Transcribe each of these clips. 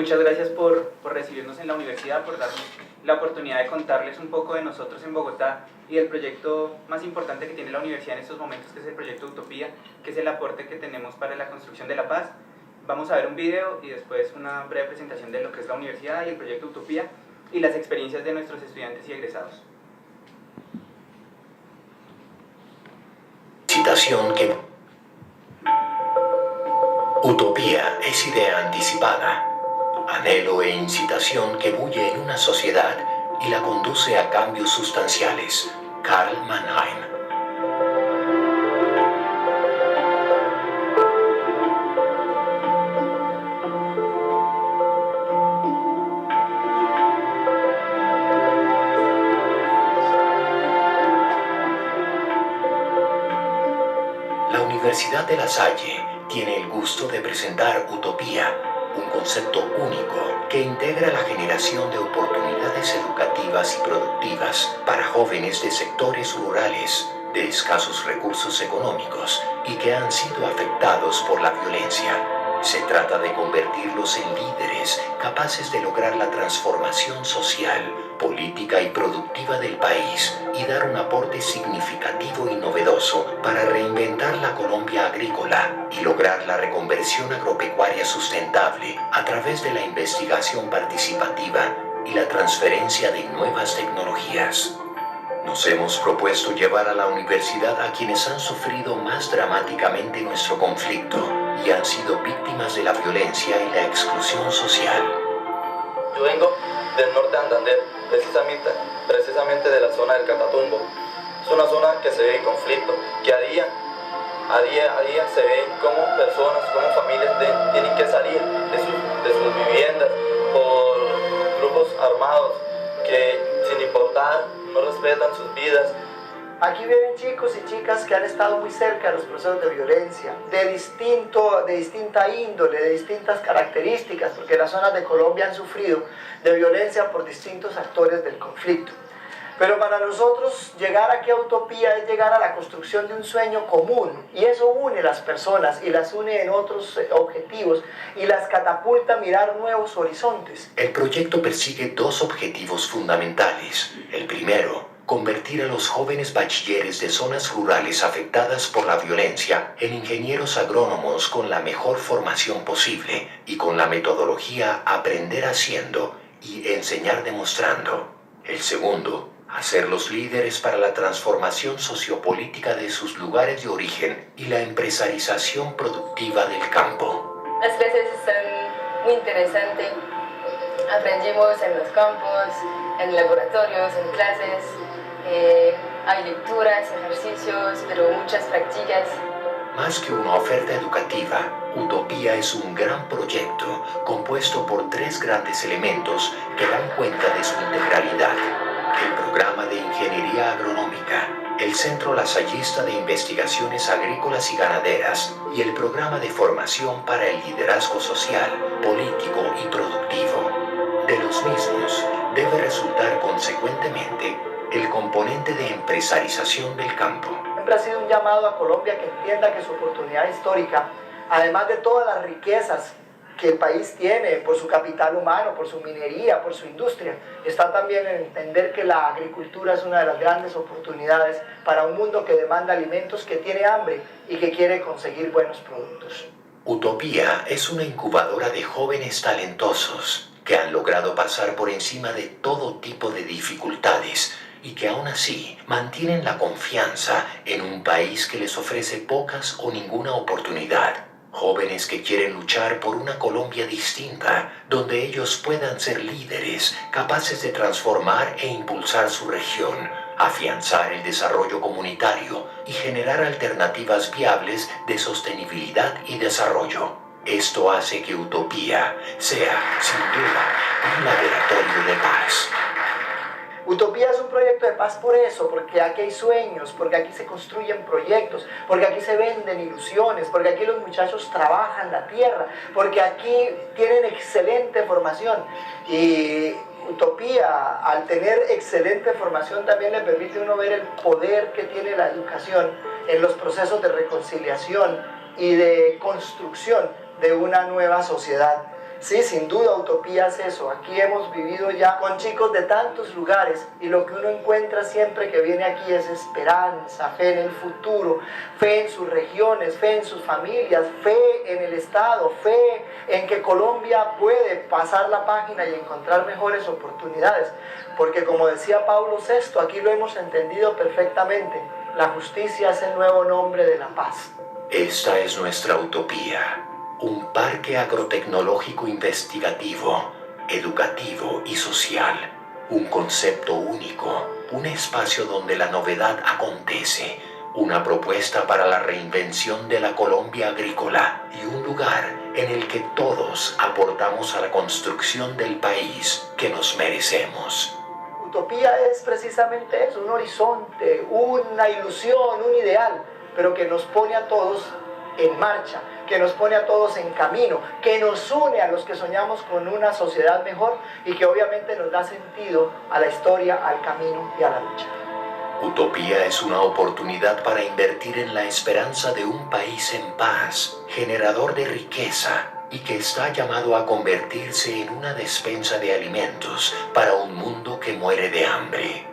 Muchas gracias por recibirnos en la universidad, por darnos la oportunidad de contarles un poco de nosotros en Bogotá y del proyecto más importante que tiene la universidad en estos momentos, que es el proyecto Utopía, que es el aporte que tenemos para la construcción de la paz. Vamos a ver un video y después una breve presentación de lo que es la universidad y el proyecto Utopía y las experiencias de nuestros estudiantes y egresados. Citación que... Utopía es idea anticipada, anhelo e incitación que bulle en una sociedad y la conduce a cambios sustanciales. Karl Mannheim. La Universidad de La Salle tiene el gusto de presentar Utopía, un concepto único que integra la generación de oportunidades educativas y productivas para jóvenes de sectores rurales, de escasos recursos económicos y que han sido afectados por la violencia. Se trata de convertirlos en líderes capaces de lograr la transformación social, política y productiva del país y dar un aporte significativo y novedoso para reinventar la Colombia agrícola y lograr la reconversión agropecuaria sustentable a través de la investigación participativa y la transferencia de nuevas tecnologías. Nos hemos propuesto llevar a la universidad a quienes han sufrido más dramáticamente nuestro conflicto y han sido víctimas de la violencia y la exclusión social. Yo vengo del norte de Santander, precisamente de la zona del Catatumbo. Es una zona que se ve en conflicto, que a día se ve cómo personas, cómo familias tienen que salir de sus viviendas por grupos armados que sin importar no respetan sus vidas. Aquí viven chicos y chicas que han estado muy cerca de los procesos de violencia, de distinta índole, de distintas características, porque las zonas de Colombia han sufrido de violencia por distintos actores del conflicto. Pero para nosotros llegar aquí a Utopía es llegar a la construcción de un sueño común, y eso une las personas y las une en otros objetivos y las catapulta a mirar nuevos horizontes. El proyecto persigue dos objetivos fundamentales. El primero, convertir a los jóvenes bachilleres de zonas rurales afectadas por la violencia en ingenieros agrónomos con la mejor formación posible y con la metodología aprender haciendo y enseñar demostrando. El segundo, hacerlos líderes para la transformación sociopolítica de sus lugares de origen y la empresarización productiva del campo. Las clases están muy interesantes. Aprendimos en los campos, en laboratorios, en clases. Hay lecturas, ejercicios, pero muchas prácticas. Más que una oferta educativa, Utopía es un gran proyecto compuesto por tres grandes elementos que dan cuenta de su integralidad. El programa de Ingeniería Agronómica, el Centro Lasallista de Investigaciones Agrícolas y Ganaderas y el programa de formación para el liderazgo social, político y productivo. De los mismos debe resultar consecuentemente el componente de empresarización del campo. Siempre ha sido un llamado a Colombia que entienda que su oportunidad histórica, además de todas las riquezas que el país tiene por su capital humano, por su minería, por su industria, está también en entender que la agricultura es una de las grandes oportunidades para un mundo que demanda alimentos, que tiene hambre y que quiere conseguir buenos productos. Utopía es una incubadora de jóvenes talentosos que han logrado pasar por encima de todo tipo de dificultades y que aún así mantienen la confianza en un país que les ofrece pocas o ninguna oportunidad. Jóvenes que quieren luchar por una Colombia distinta, donde ellos puedan ser líderes, capaces de transformar e impulsar su región, afianzar el desarrollo comunitario y generar alternativas viables de sostenibilidad y desarrollo. Esto hace que Utopía sea, sin duda, un laboratorio de paz. Utopía es un proyecto de paz por eso, porque aquí hay sueños, porque aquí se construyen proyectos, porque aquí se venden ilusiones, porque aquí los muchachos trabajan la tierra, porque aquí tienen excelente formación. Y Utopía, al tener excelente formación, también le permite a uno ver el poder que tiene la educación en los procesos de reconciliación y de construcción de una nueva sociedad. Sí, sin duda utopía es eso. Aquí hemos vivido ya con chicos de tantos lugares y lo que uno encuentra siempre que viene aquí es esperanza, fe en el futuro, fe en sus regiones, fe en sus familias, fe en el Estado, fe en que Colombia puede pasar la página y encontrar mejores oportunidades. Porque como decía Pablo VI, aquí lo hemos entendido perfectamente, la justicia es el nuevo nombre de la paz. Esta es nuestra utopía. Un parque agrotecnológico investigativo, educativo y social. Un concepto único, un espacio donde la novedad acontece, una propuesta para la reinvención de la Colombia agrícola y un lugar en el que todos aportamos a la construcción del país que nos merecemos. Utopía es precisamente eso, un horizonte, una ilusión, un ideal, pero que nos pone a todos en marcha, que nos pone a todos en camino, que nos une a los que soñamos con una sociedad mejor y que obviamente nos da sentido a la historia, al camino y a la lucha. Utopía es una oportunidad para invertir en la esperanza de un país en paz, generador de riqueza y que está llamado a convertirse en una despensa de alimentos para un mundo que muere de hambre.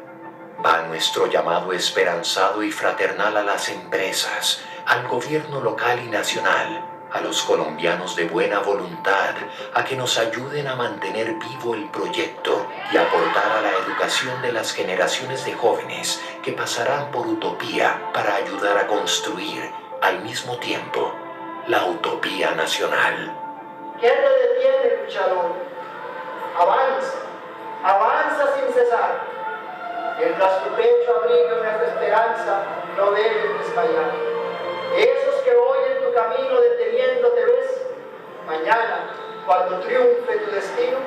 Va nuestro llamado esperanzado y fraternal a las empresas, al gobierno local y nacional, a los colombianos de buena voluntad, a que nos ayuden a mantener vivo el proyecto y aportar a la educación de las generaciones de jóvenes que pasarán por Utopía para ayudar a construir, al mismo tiempo, la utopía nacional. ¿Quién te detiene, luchador? Avanza, avanza sin cesar. Mientras tu pecho abrigue una esperanza, no debes desmayar. Esos que hoy en tu camino deteniéndote ves, mañana, cuando triunfe tu destino,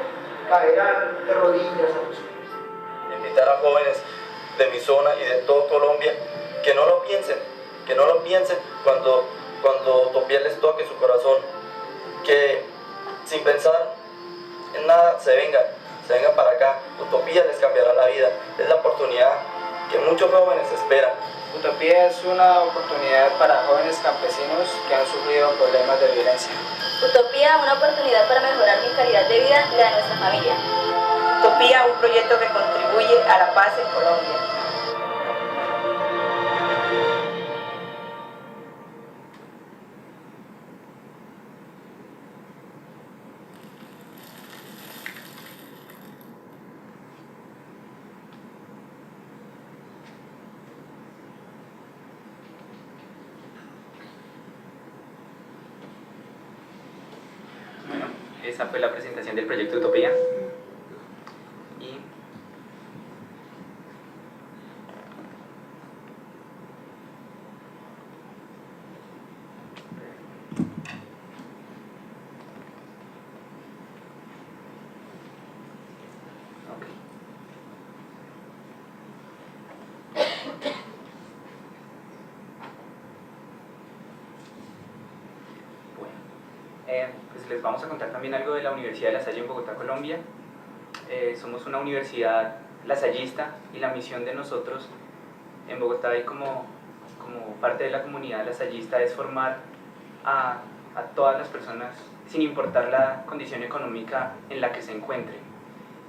caerán de rodillas a tus pies. Invitar a jóvenes de mi zona y de todo Colombia que no lo piensen cuando Utopía les toque su corazón, que sin pensar en nada se vengan para acá. Utopía les cambiará la vida, es la oportunidad que muchos jóvenes esperan. Utopía es una oportunidad para jóvenes campesinos que han sufrido problemas de violencia. Utopía, una oportunidad para mejorar mi calidad de vida y la de nuestra familia. Utopía, un proyecto que contribuye a la paz en Colombia. Bueno, esa fue la presentación del proyecto Utopía. Y pues les vamos a contar también algo de la Universidad de La Salle en Bogotá, Colombia. Somos una universidad lasallista y la misión de nosotros en Bogotá y como parte de la comunidad lasallista es formar a todas las personas sin importar la condición económica en la que se encuentren.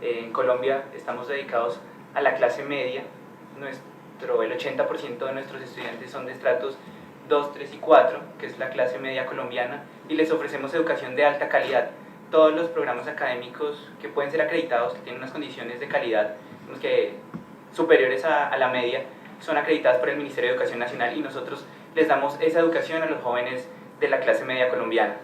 En Colombia estamos dedicados a la clase media, el 80% de nuestros estudiantes son de estratos 2, 3 y 4, que es la clase media colombiana, y les ofrecemos educación de alta calidad. Todos los programas académicos que pueden ser acreditados, que tienen unas condiciones de calidad superiores a la media, son acreditadas por el Ministerio de Educación Nacional y nosotros les damos esa educación a los jóvenes de la clase media colombiana.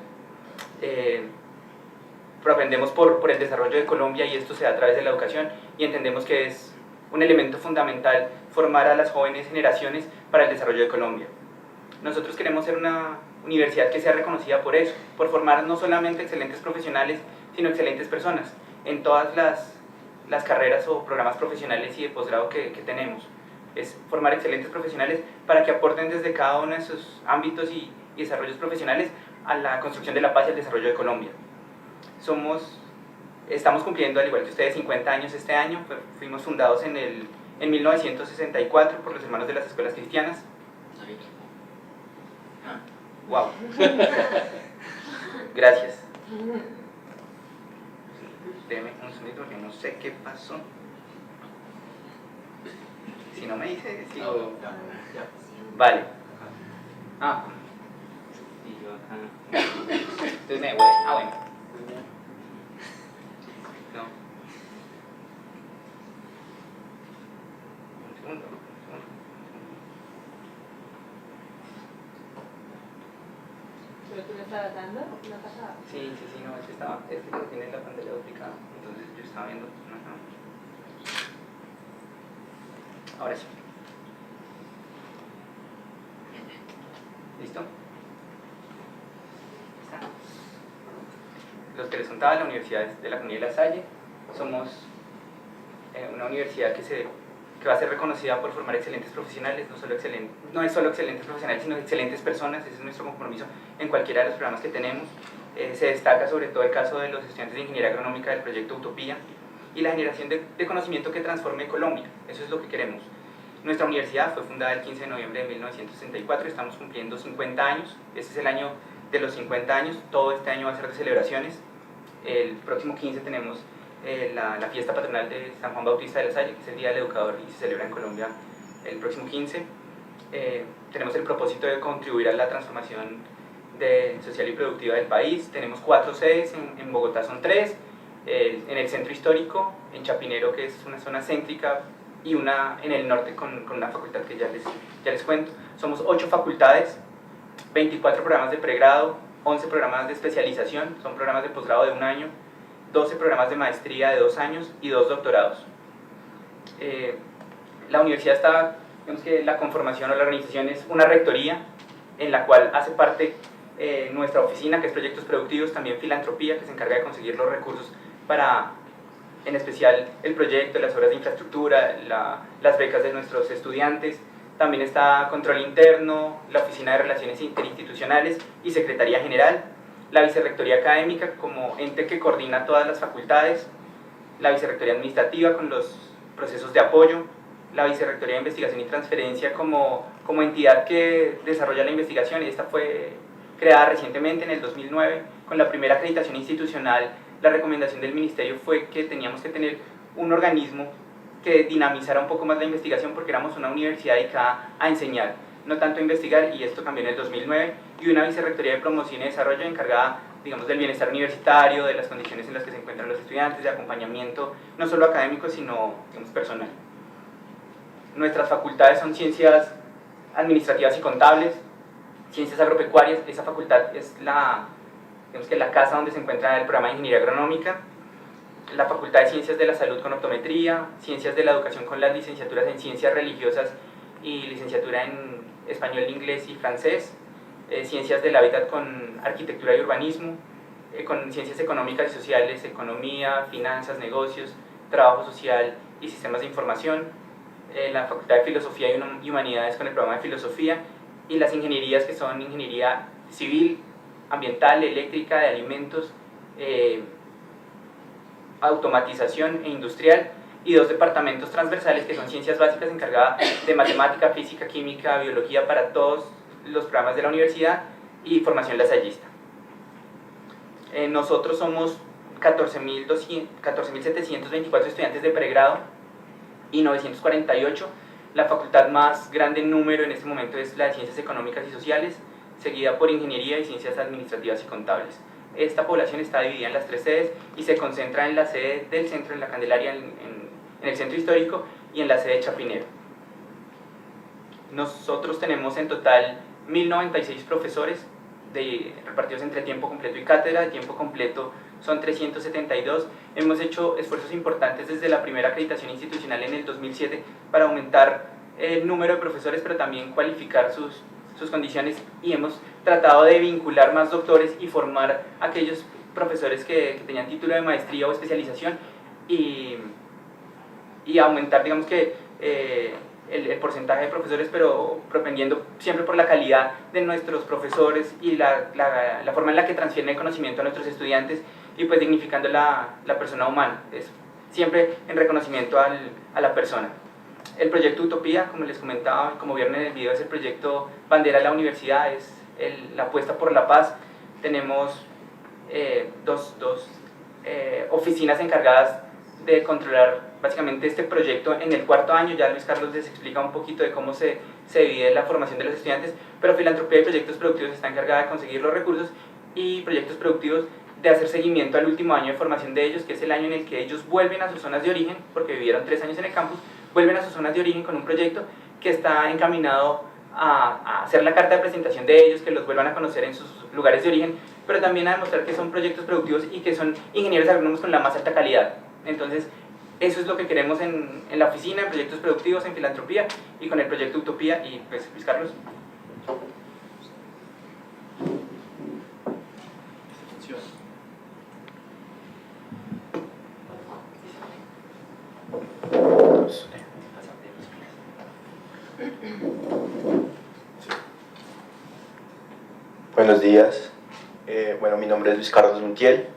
Propendemos por el desarrollo de Colombia y esto se da a través de la educación y entendemos que es un elemento fundamental formar a las jóvenes generaciones para el desarrollo de Colombia. Nosotros queremos ser una universidad que sea reconocida por eso, por formar no solamente excelentes profesionales, sino excelentes personas en todas las carreras o programas profesionales y de posgrado que tenemos. Es formar excelentes profesionales para que aporten desde cada uno de sus ámbitos y desarrollos profesionales a la construcción de la paz y el desarrollo de Colombia. Estamos cumpliendo, al igual que ustedes, 50 años este año. Fuimos fundados en 1964 por los hermanos de las escuelas cristianas. Wow. Gracias. Deme un segundo porque no sé qué pasó. Si no me dice, sigo. Vale. Ah. Y yo acá. Entonces me voy. Ah, bueno. No. Un segundo. ¿Pero tú le estabas dando? ¿No pasaba? Sí, no, es que lo tiene la pantalla duplicada. Entonces yo estaba viendo. Ajá. Ahora sí. ¿Listo? ¿Está? Los que les contaba, la Universidad de la Comunidad de La Salle, somos una universidad que va a ser reconocida por formar excelentes profesionales, no es solo excelentes profesionales, sino excelentes personas. Ese es nuestro compromiso en cualquiera de los programas que tenemos. Se destaca sobre todo el caso de los estudiantes de Ingeniería Agronómica del proyecto Utopía y la generación de conocimiento que transforme Colombia. Eso es lo que queremos. Nuestra universidad fue fundada el 15 de noviembre de 1964, estamos cumpliendo 50 años, este es el año de los 50 años, todo este año va a ser de celebraciones. El próximo 15 tenemos la fiesta patronal de San Juan Bautista de La Salle, que es el Día del Educador y se celebra en Colombia el próximo 15. Tenemos el propósito de contribuir a la transformación social y productiva del país. Tenemos 4 sedes, en Bogotá son 3, en el centro histórico, en Chapinero, que es una zona céntrica, y una en el norte con una facultad que ya les cuento. Somos 8 facultades, 24 programas de pregrado, 11 programas de especialización, son programas de posgrado de 1 año, 12 programas de maestría de 2 años y 2 doctorados. La universidad está, digamos que la conformación o la organización es una rectoría en la cual hace parte nuestra oficina, que es Proyectos Productivos, también Filantropía, que se encarga de conseguir los recursos para, en especial, el proyecto, las obras de infraestructura, las becas de nuestros estudiantes. También está Control Interno, la Oficina de Relaciones Interinstitucionales y Secretaría General, la Vicerrectoría Académica como ente que coordina todas las facultades, la Vicerrectoría Administrativa con los procesos de apoyo, la Vicerrectoría de Investigación y Transferencia como entidad que desarrolla la investigación, y esta fue creada recientemente en el 2009 con la primera acreditación institucional. La recomendación del ministerio fue que teníamos que tener un organismo que dinamizara un poco más la investigación, porque éramos una universidad dedicada a enseñar, no tanto a investigar, y esto cambió en el 2009, y una vicerrectoría de promoción y desarrollo encargada, digamos, del bienestar universitario, de las condiciones en las que se encuentran los estudiantes, de acompañamiento, no solo académico, sino, digamos, personal. Nuestras facultades son ciencias administrativas y contables, ciencias agropecuarias. Esa facultad es la casa donde se encuentra el programa de Ingeniería Agronómica, la Facultad de Ciencias de la Salud con optometría, Ciencias de la Educación con las licenciaturas en Ciencias Religiosas y licenciatura en Español, Inglés y Francés, Ciencias del Hábitat con Arquitectura y Urbanismo, con Ciencias Económicas y Sociales, Economía, Finanzas, Negocios, Trabajo Social y Sistemas de Información, la Facultad de Filosofía y Humanidades con el programa de Filosofía, y las ingenierías que son Ingeniería Civil, Ambiental, Eléctrica, de Alimentos, Automatización e Industrial, y 2 departamentos transversales que son Ciencias Básicas, encargada de Matemática, Física, Química, Biología para todos los programas de la universidad, y Formación lasallista. Nosotros somos 14.724 estudiantes de pregrado y 948. La facultad más grande en número en este momento es la de Ciencias Económicas y Sociales, seguida por Ingeniería y Ciencias Administrativas y Contables. Esta población está dividida en las 3 sedes y se concentra en la sede del centro, en la Candelaria, en el centro histórico, y en la sede de Chapinero. Nosotros tenemos en total 1.096 profesores repartidos entre tiempo completo y cátedra. De tiempo completo son 372. Hemos hecho esfuerzos importantes desde la primera acreditación institucional en el 2007 para aumentar el número de profesores, pero también cualificar sus condiciones, y hemos tratado de vincular más doctores y formar a aquellos profesores que tenían título de maestría o especialización, y aumentar, digamos que, el porcentaje de profesores, pero propendiendo siempre por la calidad de nuestros profesores y la forma en la que transfieren el conocimiento a nuestros estudiantes, y pues dignificando la persona humana, siempre en reconocimiento a la persona. El proyecto Utopía, como les comentaba, como vieron en el video, es el proyecto bandera de la universidad, es la apuesta por la paz. Tenemos dos oficinas encargadas de controlar básicamente este proyecto en el cuarto año. Ya Luis Carlos les explica un poquito de cómo se divide la formación de los estudiantes, pero Filantropía y Proyectos Productivos está encargada de conseguir los recursos, y Proyectos Productivos de hacer seguimiento al último año de formación de ellos, que es el año en el que ellos vuelven a sus zonas de origen, porque vivieron 3 años en el campus, vuelven a sus zonas de origen con un proyecto que está encaminado a hacer la carta de presentación de ellos, que los vuelvan a conocer en sus lugares de origen, pero también a demostrar que son proyectos productivos y que son ingenieros agrónomos con la más alta calidad. Entonces, eso es lo que queremos en la oficina, en Proyectos Productivos, en Filantropía y con el proyecto Utopía. Y pues, Luis Carlos. Buenos días, bueno, mi nombre es Luis Carlos Montiel,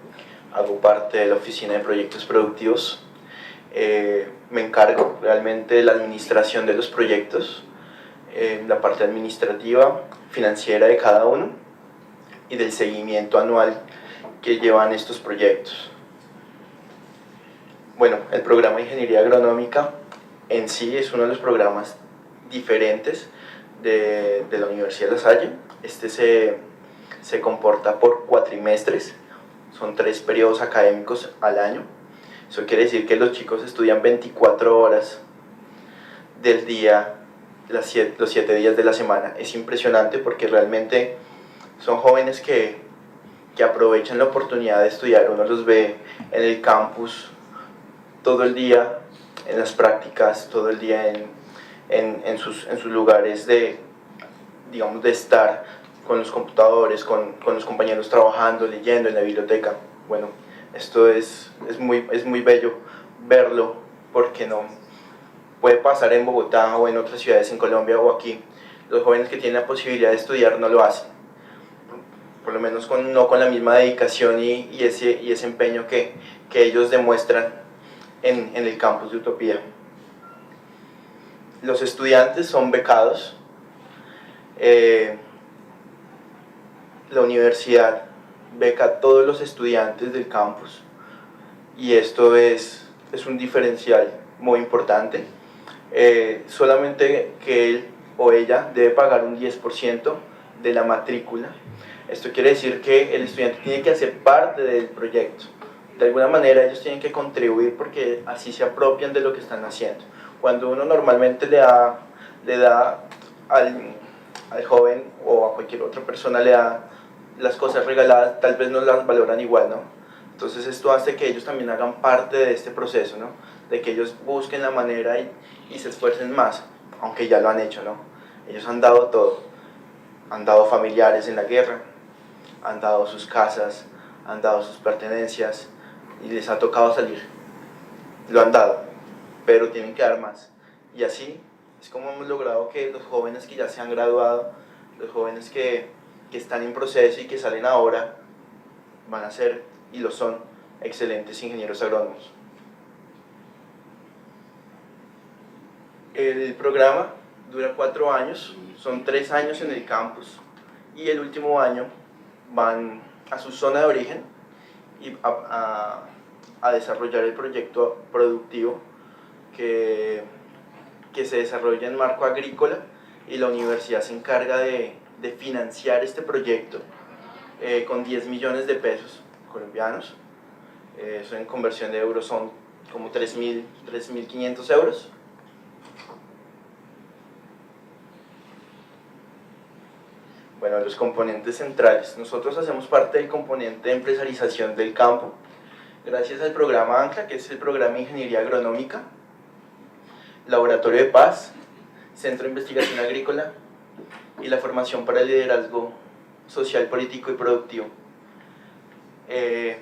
hago parte de la oficina de proyectos productivos, me encargo realmente de la administración de los proyectos, la parte administrativa, financiera de cada uno y del seguimiento anual que llevan estos proyectos. Bueno, el programa de Ingeniería Agronómica en sí es uno de los programas diferentes de la Universidad de La Salle. Este se comporta por cuatrimestres, son 3 periodos académicos al año. Eso quiere decir que los chicos estudian 24 horas del día, los 7 días de la semana. Es impresionante porque realmente son jóvenes que aprovechan la oportunidad de estudiar. Uno los ve en el campus todo el día, en las prácticas, todo el día en sus lugares de, digamos, de estar con los computadores, con los compañeros trabajando, leyendo en la biblioteca. Bueno, esto es muy bello verlo, porque no puede pasar en Bogotá o en otras ciudades en Colombia o aquí. Los jóvenes que tienen la posibilidad de estudiar no lo hacen, por lo menos no con la misma dedicación y ese empeño que ellos demuestran en el campus de Utopía. Los estudiantes son becados. La universidad beca a todos los estudiantes del campus, y esto es un diferencial muy importante. Solamente que él o ella debe pagar un 10% de la matrícula. Esto quiere decir que el estudiante tiene que hacer parte del proyecto. De alguna manera ellos tienen que contribuir, porque así se apropian de lo que están haciendo. Cuando uno normalmente le da al joven o a cualquier otra persona, le da las cosas regaladas, tal vez no las valoran igual, ¿no? Entonces esto hace que ellos también hagan parte de este proceso, ¿no? De que ellos busquen la manera y se esfuercen más, aunque ya lo han hecho, ¿no? Ellos han dado todo, han dado familiares en la guerra, han dado sus casas, han dado sus pertenencias, y les ha tocado salir. Lo han dado, pero tienen que dar más. Y así es como hemos logrado que los jóvenes que ya se han graduado, los jóvenes que están en proceso y que salen ahora, van a ser, y lo son, excelentes ingenieros agrónomos. El programa dura 4 años, son 3 años en el campus, y el último año van a su zona de origen y a desarrollar el proyecto productivo que se desarrolla en marco agrícola, y la universidad se encarga de financiar este proyecto con 10 millones de pesos colombianos. Eso en conversión de euros son como 3.500 euros. Bueno, los componentes centrales. Nosotros hacemos parte del componente de empresarización del campo, gracias al programa ANCLA, que es el programa de Ingeniería Agronómica, Laboratorio de Paz, Centro de Investigación Agrícola y la formación para el liderazgo social, político y productivo.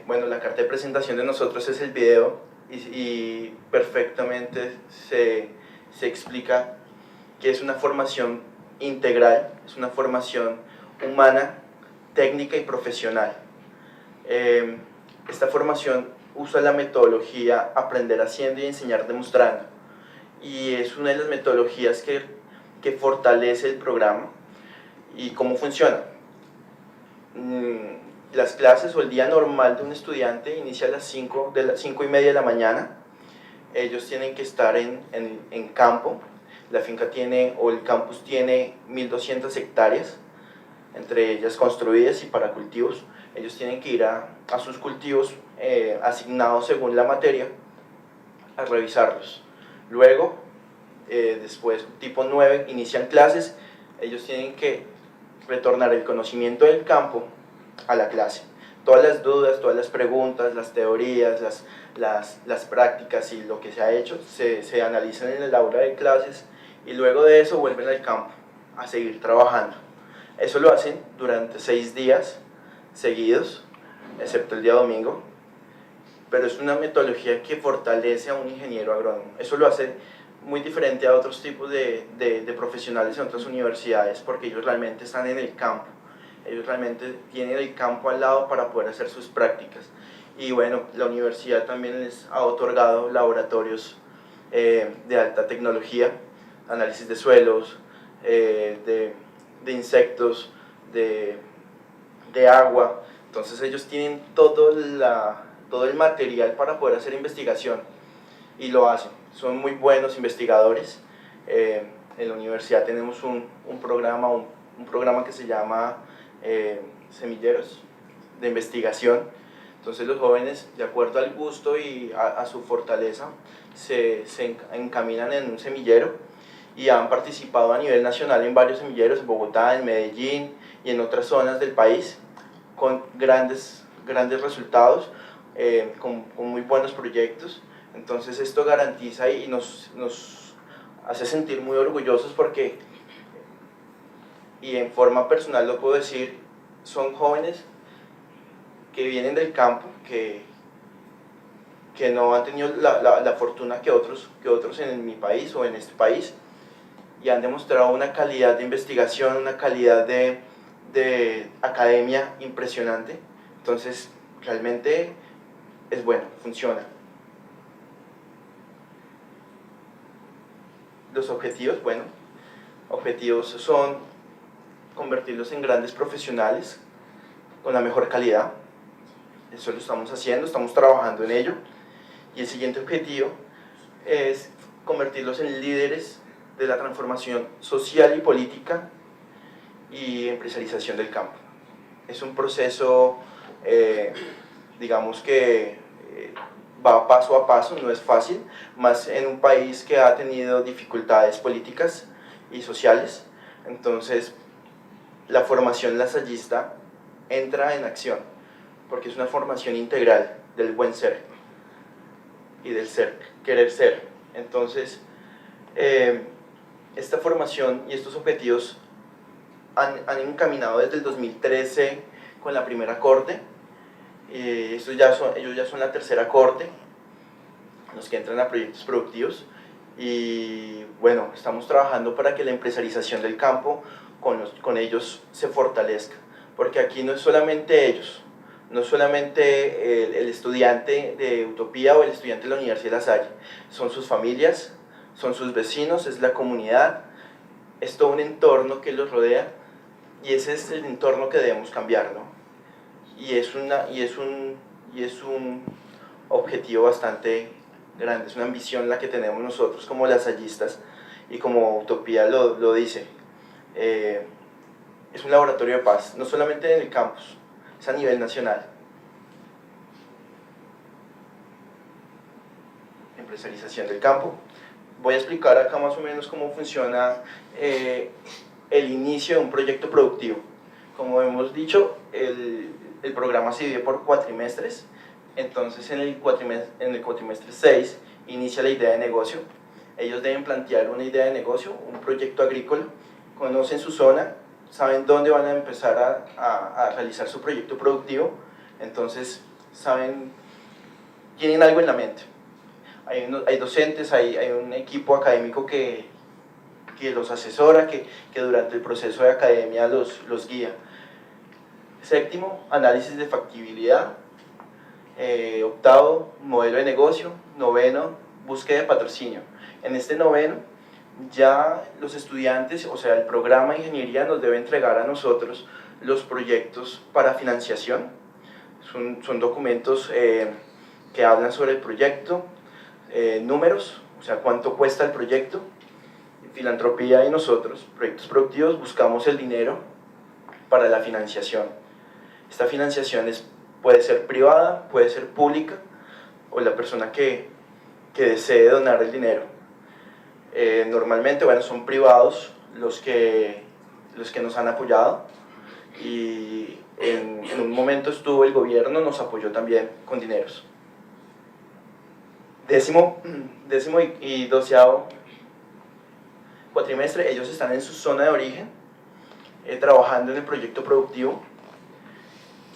Bueno, la carta de presentación de nosotros es el video, y perfectamente se explica que es una formación integral, es una formación humana, técnica y profesional. Esta formación usa la metodología aprender haciendo y enseñar demostrando, y es una de las metodologías que fortalece el programa. ¿Y cómo funciona? las clases o el día normal de un estudiante inicia a las 5:30 de la mañana. Ellos tienen que estar en campo. La finca tiene, o el campus tiene 1200 hectáreas, entre ellas construidas y para cultivos. Ellos tienen que ir a sus cultivos asignados según la materia a revisarlos. Luego, después, tipo 9, inician clases. Ellos tienen que retornar el conocimiento del campo a la clase. Todas las dudas, todas las preguntas, las teorías, las prácticas y lo que se ha hecho se analizan en el aula de clases, y luego de eso vuelven al campo a seguir trabajando. Eso lo hacen durante 6 días seguidos, excepto el día domingo, pero es una metodología que fortalece a un ingeniero agrónomo. Eso lo hace muy diferente a otros tipos de profesionales en otras universidades, porque ellos realmente están en el campo. Ellos realmente tienen el campo al lado para poder hacer sus prácticas. Y bueno, la universidad también les ha otorgado laboratorios de alta tecnología, análisis de suelos, de insectos, de agua. Entonces ellos tienen todo el material para poder hacer investigación, y lo hacen. Son muy buenos investigadores. En la universidad tenemos un programa que se llama semilleros de investigación. Entonces los jóvenes, de acuerdo al gusto y a su fortaleza, se encaminan en un semillero, y han participado a nivel nacional en varios semilleros, en Bogotá, en Medellín y en otras zonas del país, con grandes resultados, con muy buenos proyectos. Entonces esto garantiza y nos hace sentir muy orgullosos, porque, y en forma personal lo puedo decir, son jóvenes que vienen del campo, que no han tenido la fortuna que otros en mi país o en este país, y han demostrado una calidad de investigación, una calidad de academia impresionante. Entonces realmente es bueno, funciona. Los objetivos, objetivos son convertirlos en grandes profesionales con la mejor calidad. Eso lo estamos haciendo, estamos trabajando en ello. Y el siguiente objetivo es convertirlos en líderes de la transformación social y política y empresarialización del campo. Es un proceso, digamos que va paso a paso, no es fácil, más en un país que ha tenido dificultades políticas y sociales. Entonces la formación lasallista entra en acción, porque es una formación integral del buen ser y del querer ser. Entonces esta formación y estos objetivos han encaminado desde el 2013 con la primera corte. Ellos ya son la tercera corte, los que entran a proyectos productivos, y bueno, estamos trabajando para que la empresarialización del campo con ellos se fortalezca, porque aquí no es solamente ellos, no es solamente el estudiante de Utopía o el estudiante de la Universidad de La Salle, son sus familias, son sus vecinos, es la comunidad, es todo un entorno que los rodea, y ese es el entorno que debemos cambiar, ¿no? Y es un objetivo bastante grande, es una ambición la que tenemos nosotros como lasallistas, y como Utopía lo dice, es un laboratorio de paz, no solamente en el campus, es a nivel nacional. Empresarialización del campo. Voy a explicar acá más o menos cómo funciona el inicio de un proyecto productivo. Como hemos dicho, el programa se divide por cuatrimestres. Entonces en el cuatrimestre 6 inicia la idea de negocio. Ellos deben plantear una idea de negocio, un proyecto agrícola, conocen su zona, saben dónde van a empezar a realizar su proyecto productivo. Entonces tienen algo en la mente. Hay docentes, hay un equipo académico que los asesora, que durante el proceso de academia los guía. Séptimo, análisis de factibilidad. Octavo, modelo de negocio. Noveno, búsqueda de patrocinio. En este noveno, ya los estudiantes, o sea, el programa de ingeniería nos debe entregar a nosotros los proyectos para financiación, Son documentos que hablan sobre el proyecto, números, o sea, cuánto cuesta el proyecto. Filantropía y nosotros, Proyectos Productivos, buscamos el dinero para la financiación. Esta financiación puede ser privada, puede ser pública, o la persona que desee donar el dinero. Normalmente, bueno, son privados los que nos han apoyado, y en un momento el gobierno nos apoyó también con dineros. Décimo y 12º cuatrimestre, ellos están en su zona de origen, trabajando en el proyecto productivo.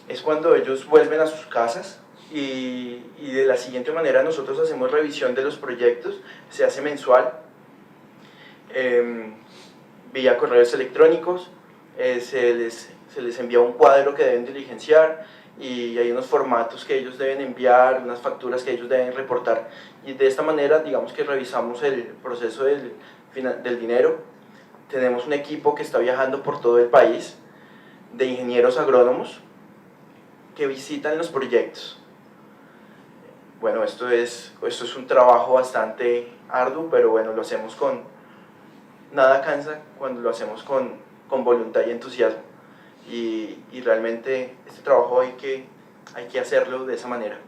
Es cuando ellos vuelven a sus casas y de la siguiente manera nosotros hacemos revisión de los proyectos, se hace mensual, vía correos electrónicos, se les envía un cuadro que deben diligenciar, y hay unos formatos que ellos deben enviar, unas facturas que ellos deben reportar, y de esta manera digamos que revisamos el proceso del dinero. Tenemos un equipo que está viajando por todo el país de ingenieros agrónomos que visitan los proyectos. Bueno, esto es un trabajo bastante arduo, pero bueno, lo hacemos nada cansa cuando lo hacemos con voluntad y entusiasmo, y realmente este trabajo hay que hacerlo de esa manera.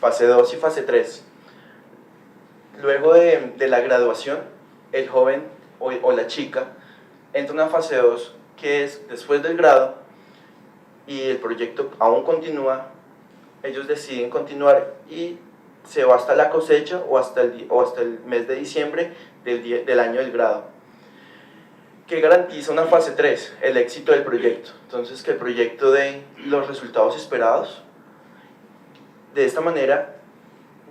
Fase 2 y fase 3. Luego de la graduación, el joven o la chica entra a una fase 2, que es después del grado, y el proyecto aún continúa. Ellos deciden continuar y se va hasta la cosecha o hasta el mes de diciembre del año del grado. ¿Qué garantiza una fase 3? El éxito del proyecto. Entonces, que el proyecto dé los resultados esperados. De esta manera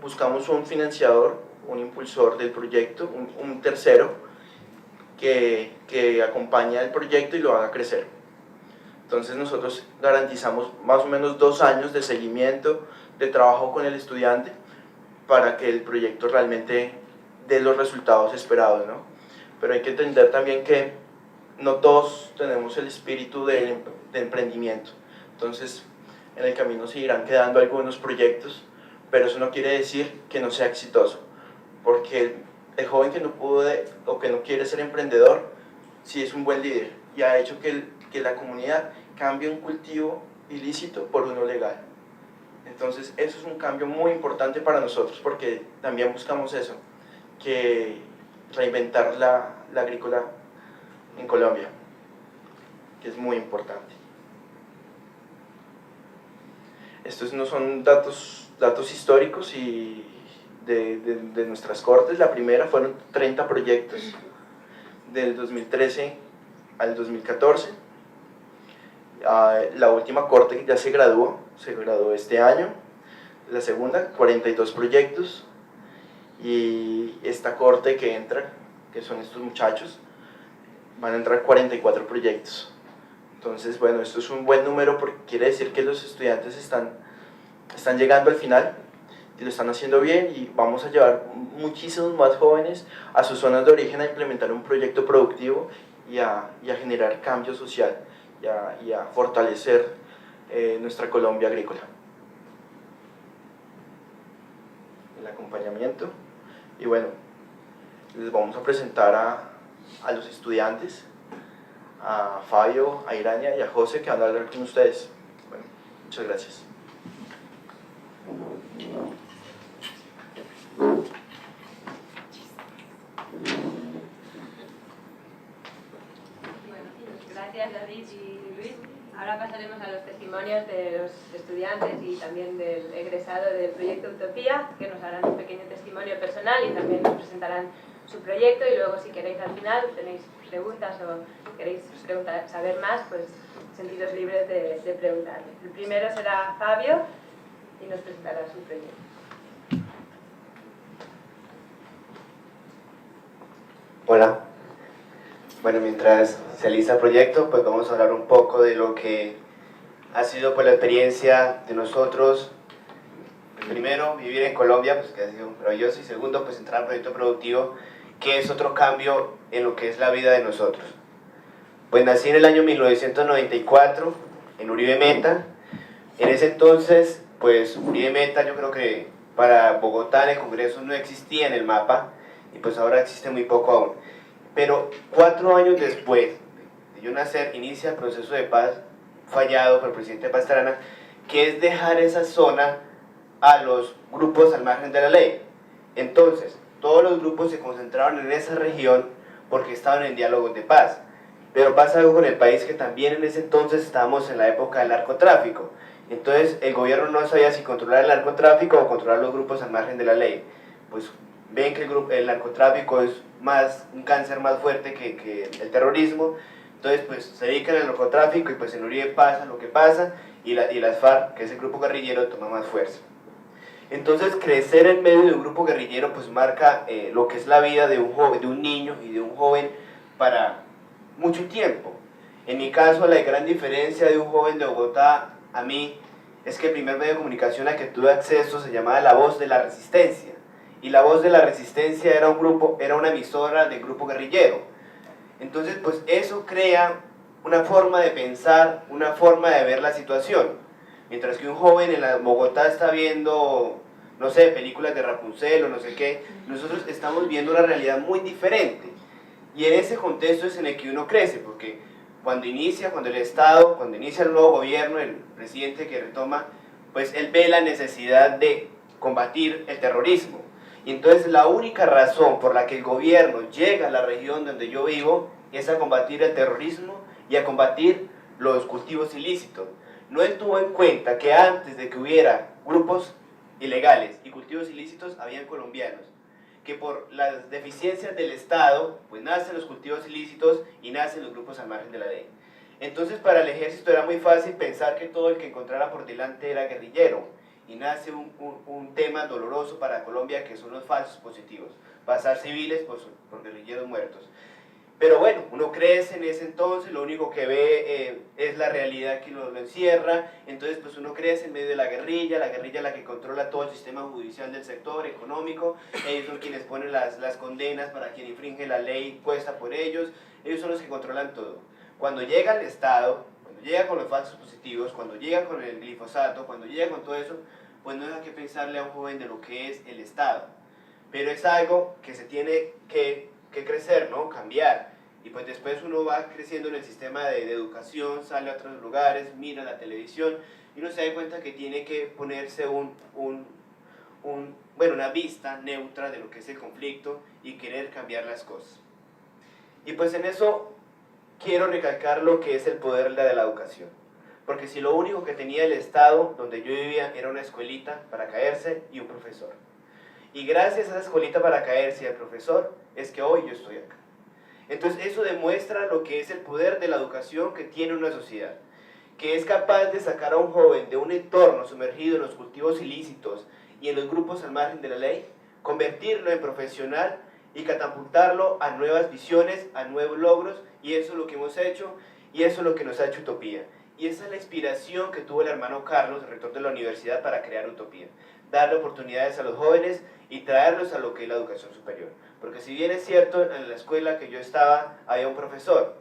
buscamos un financiador, un impulsor del proyecto, un tercero que acompañe al proyecto y lo haga crecer. Entonces nosotros garantizamos más o menos 2 años de seguimiento, de trabajo con el estudiante, para que el proyecto realmente dé los resultados esperados, ¿no? Pero hay que entender también que no todos tenemos el espíritu de emprendimiento. Entonces, en el camino se irán quedando algunos proyectos, pero eso no quiere decir que no sea exitoso, porque el joven que no pudo o que no quiere ser emprendedor, sí es un buen líder y ha hecho que la comunidad cambie un cultivo ilícito por uno legal. Entonces eso es un cambio muy importante para nosotros, porque también buscamos eso, que reinventar la agrícola en Colombia, que es muy importante. Estos no son datos históricos y de nuestras cortes. La primera fueron 30 proyectos del 2013 al 2014. La última corte ya se graduó este año. La segunda, 42 proyectos. Y esta corte que entra, que son estos muchachos, van a entrar 44 proyectos. Entonces, bueno, esto es un buen número, porque quiere decir que los estudiantes están llegando al final y lo están haciendo bien, y vamos a llevar muchísimos más jóvenes a sus zonas de origen a implementar un proyecto productivo y a generar cambio social y a fortalecer nuestra Colombia agrícola. El acompañamiento. Y bueno, les vamos a presentar a los estudiantes, a Fabio, a Iraña y a José, que van a hablar con ustedes. Bueno, muchas gracias. Gracias, David y Luis. Ahora pasaremos a los testimonios de los estudiantes y también del egresado del proyecto Utopía, que nos harán un pequeño testimonio personal y también nos presentarán su proyecto, y luego, si queréis al final, tenéis preguntas o queréis saber más, pues sentidos libres de preguntarle. El primero será Fabio y nos presentará su proyecto. Hola. Bueno, mientras se alista el proyecto, pues vamos a hablar un poco de lo que ha sido pues la experiencia de nosotros. Primero, vivir en Colombia, pues que ha sido maravilloso, y segundo, pues entrar al proyecto productivo, que es otro cambio en lo que es la vida de nosotros. Pues nací en el año 1994 en Uribe Meta. En ese entonces, pues Uribe Meta yo creo que para Bogotá en el Congreso no existía en el mapa, y pues ahora existe muy poco aún. Pero 4 años después de yo nacer, inicia el proceso de paz fallado por el presidente Pastrana, que es dejar esa zona a los grupos al margen de la ley. Entonces, todos los grupos se concentraron en esa región porque estaban en diálogos de paz. Pero pasa algo con el país, que también en ese entonces estábamos en la época del narcotráfico. Entonces el gobierno no sabía si controlar el narcotráfico o controlar los grupos al margen de la ley. Pues ven que el narcotráfico es un cáncer más fuerte que el terrorismo. Entonces pues se dedican al narcotráfico, y pues en Uribe pasa lo que pasa, y las FARC, que es el grupo guerrillero, toma más fuerza. Entonces crecer en medio de un grupo guerrillero pues marca lo que es la vida de un niño y de un joven para mucho tiempo. En mi caso, la gran diferencia de un joven de Bogotá a mí es que el primer medio de comunicación al que tuve acceso se llamaba La Voz de la Resistencia, y La Voz de la Resistencia era una emisora del grupo guerrillero. Entonces pues eso crea una forma de pensar, una forma de ver la situación. Mientras que un joven en la Bogotá está viendo, no sé, películas de Rapunzel o no sé qué, nosotros estamos viendo una realidad muy diferente. Y en ese contexto es en el que uno crece, porque cuando inicia el nuevo gobierno, el presidente que retoma, pues él ve la necesidad de combatir el terrorismo. Y entonces la única razón por la que el gobierno llega a la región donde yo vivo es a combatir el terrorismo y a combatir los cultivos ilícitos. No él tuvo en cuenta que antes de que hubiera grupos ilegales y cultivos ilícitos, habían colombianos, que por las deficiencias del Estado, pues nacen los cultivos ilícitos y nacen los grupos al margen de la ley. Entonces para el ejército era muy fácil pensar que todo el que encontrara por delante era guerrillero, y nace un tema doloroso para Colombia, que son los falsos positivos, pasar civiles por guerrilleros muertos. Pero bueno, uno crece en ese entonces, lo único que ve es la realidad que lo encierra. Entonces pues uno crece en medio de la guerrilla la que controla todo el sistema judicial del sector económico. Ellos son quienes ponen las condenas para quien infringe la ley puesta por ellos. Ellos son los que controlan todo. Cuando llega el Estado, cuando llega con los falsos positivos, cuando llega con el glifosato, cuando llega con todo eso, pues no deja que pensarle a un joven de lo que es el Estado. Pero es algo que se tiene que crecer, ¿no? Cambiar. Y pues después uno va creciendo en el sistema de educación, sale a otros lugares, mira la televisión, y uno se da cuenta que tiene que ponerse una vista neutra de lo que es el conflicto y querer cambiar las cosas. Y pues en eso quiero recalcar lo que es el poder de la educación. Porque si lo único que tenía el Estado donde yo vivía era una escuelita para caerse y un profesor. Y gracias a esa escuelita para caerse y al profesor es que hoy yo estoy acá. Entonces eso demuestra lo que es el poder de la educación que tiene una sociedad, que es capaz de sacar a un joven de un entorno sumergido en los cultivos ilícitos y en los grupos al margen de la ley, convertirlo en profesional y catapultarlo a nuevas visiones, a nuevos logros, y eso es lo que hemos hecho, y eso es lo que nos ha hecho Utopía. Y esa es la inspiración que tuvo el hermano Carlos, el rector de la universidad, para crear Utopía. Darle oportunidades a los jóvenes y traerlos a lo que es la educación superior. Porque si bien es cierto, en la escuela que yo estaba había un profesor,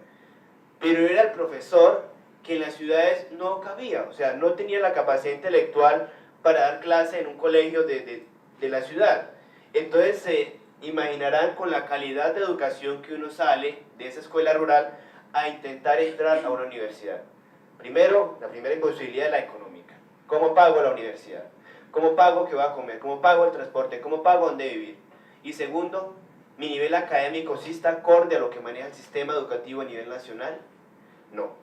pero era el profesor que en las ciudades no cabía, o sea, no tenía la capacidad intelectual para dar clase en un colegio de la ciudad. Entonces se imaginarán con la calidad de educación que uno sale de esa escuela rural a intentar entrar a una universidad. Primero, la primera imposibilidad es la económica. ¿Cómo pago la universidad? ¿Cómo pago qué va a comer? ¿Cómo pago el transporte? ¿Cómo pago dónde vivir? Y segundo, ¿mi nivel académico sí está acorde a lo que maneja el sistema educativo a nivel nacional? No.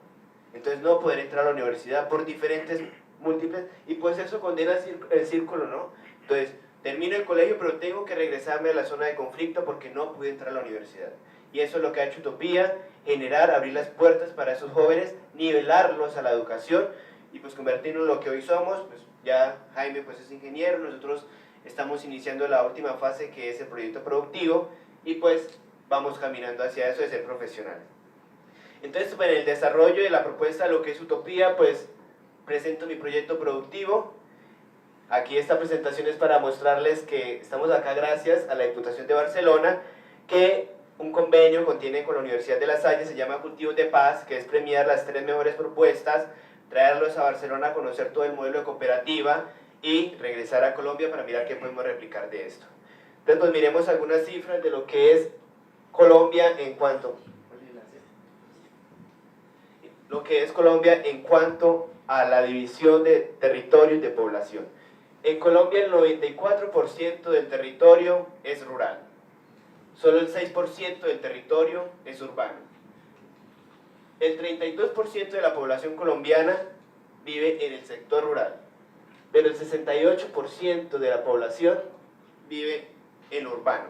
Entonces no poder entrar a la universidad por diferentes múltiples, y pues eso condena el círculo, ¿no? Entonces, termino el colegio, pero tengo que regresarme a la zona de conflicto porque no pude entrar a la universidad. Y eso es lo que ha hecho Utopía, generar, abrir las puertas para esos jóvenes, nivelarlos a la educación y pues convertirnos en lo que hoy somos. Pues ya Jaime pues es ingeniero, nosotros estamos iniciando la última fase que es el proyecto productivo y pues vamos caminando hacia eso de ser profesionales. Entonces, en el desarrollo de la propuesta de lo que es Utopía, pues presento mi proyecto productivo. Aquí esta presentación es para mostrarles que estamos acá gracias a la Diputación de Barcelona, que un convenio contiene con la Universidad de La Salle, se llama Cultivos de Paz, que es premiar las 3 mejores propuestas, traerlos a Barcelona a conocer todo el modelo de cooperativa y regresar a Colombia para mirar qué podemos replicar de esto. Entonces, pues miremos algunas cifras de lo que es Colombia en cuanto a la división de territorio y de población. En Colombia el 94% del territorio es rural. Solo el 6% del territorio es urbano. El 32% de la población colombiana vive en el sector rural, pero el 68% de la población vive en urbano.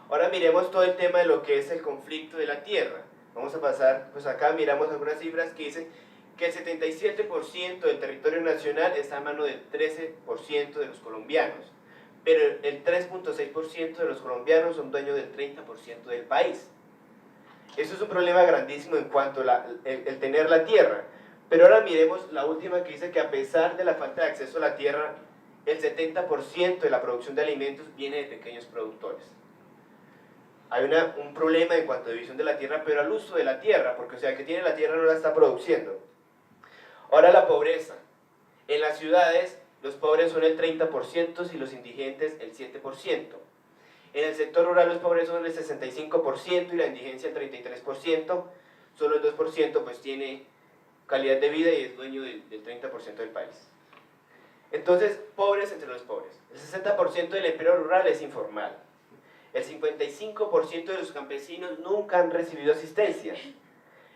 Ahora miremos todo el tema de lo que es el conflicto de la tierra. Vamos a pasar, pues acá miramos algunas cifras que dicen que el 77% del territorio nacional está en manos del 13% de los colombianos, pero el 3.6% de los colombianos son dueños del 30% del país. Eso es un problema grandísimo en cuanto a el tener la tierra. Pero ahora miremos la última que dice que a pesar de la falta de acceso a la tierra, el 70% de la producción de alimentos viene de pequeños productores. Hay un problema en cuanto a división de la tierra, pero al uso de la tierra, porque o sea, el que tiene la tierra no la está produciendo. Ahora la pobreza. En las ciudades, los pobres son el 30% y los indigentes el 7%. En el sector rural los pobres son el 65% y la indigencia el 33%. Solo el 2% pues tiene calidad de vida y es dueño del 30% del país. Entonces, pobres entre los pobres. El 60% del empleo rural es informal. El 55% de los campesinos nunca han recibido asistencia.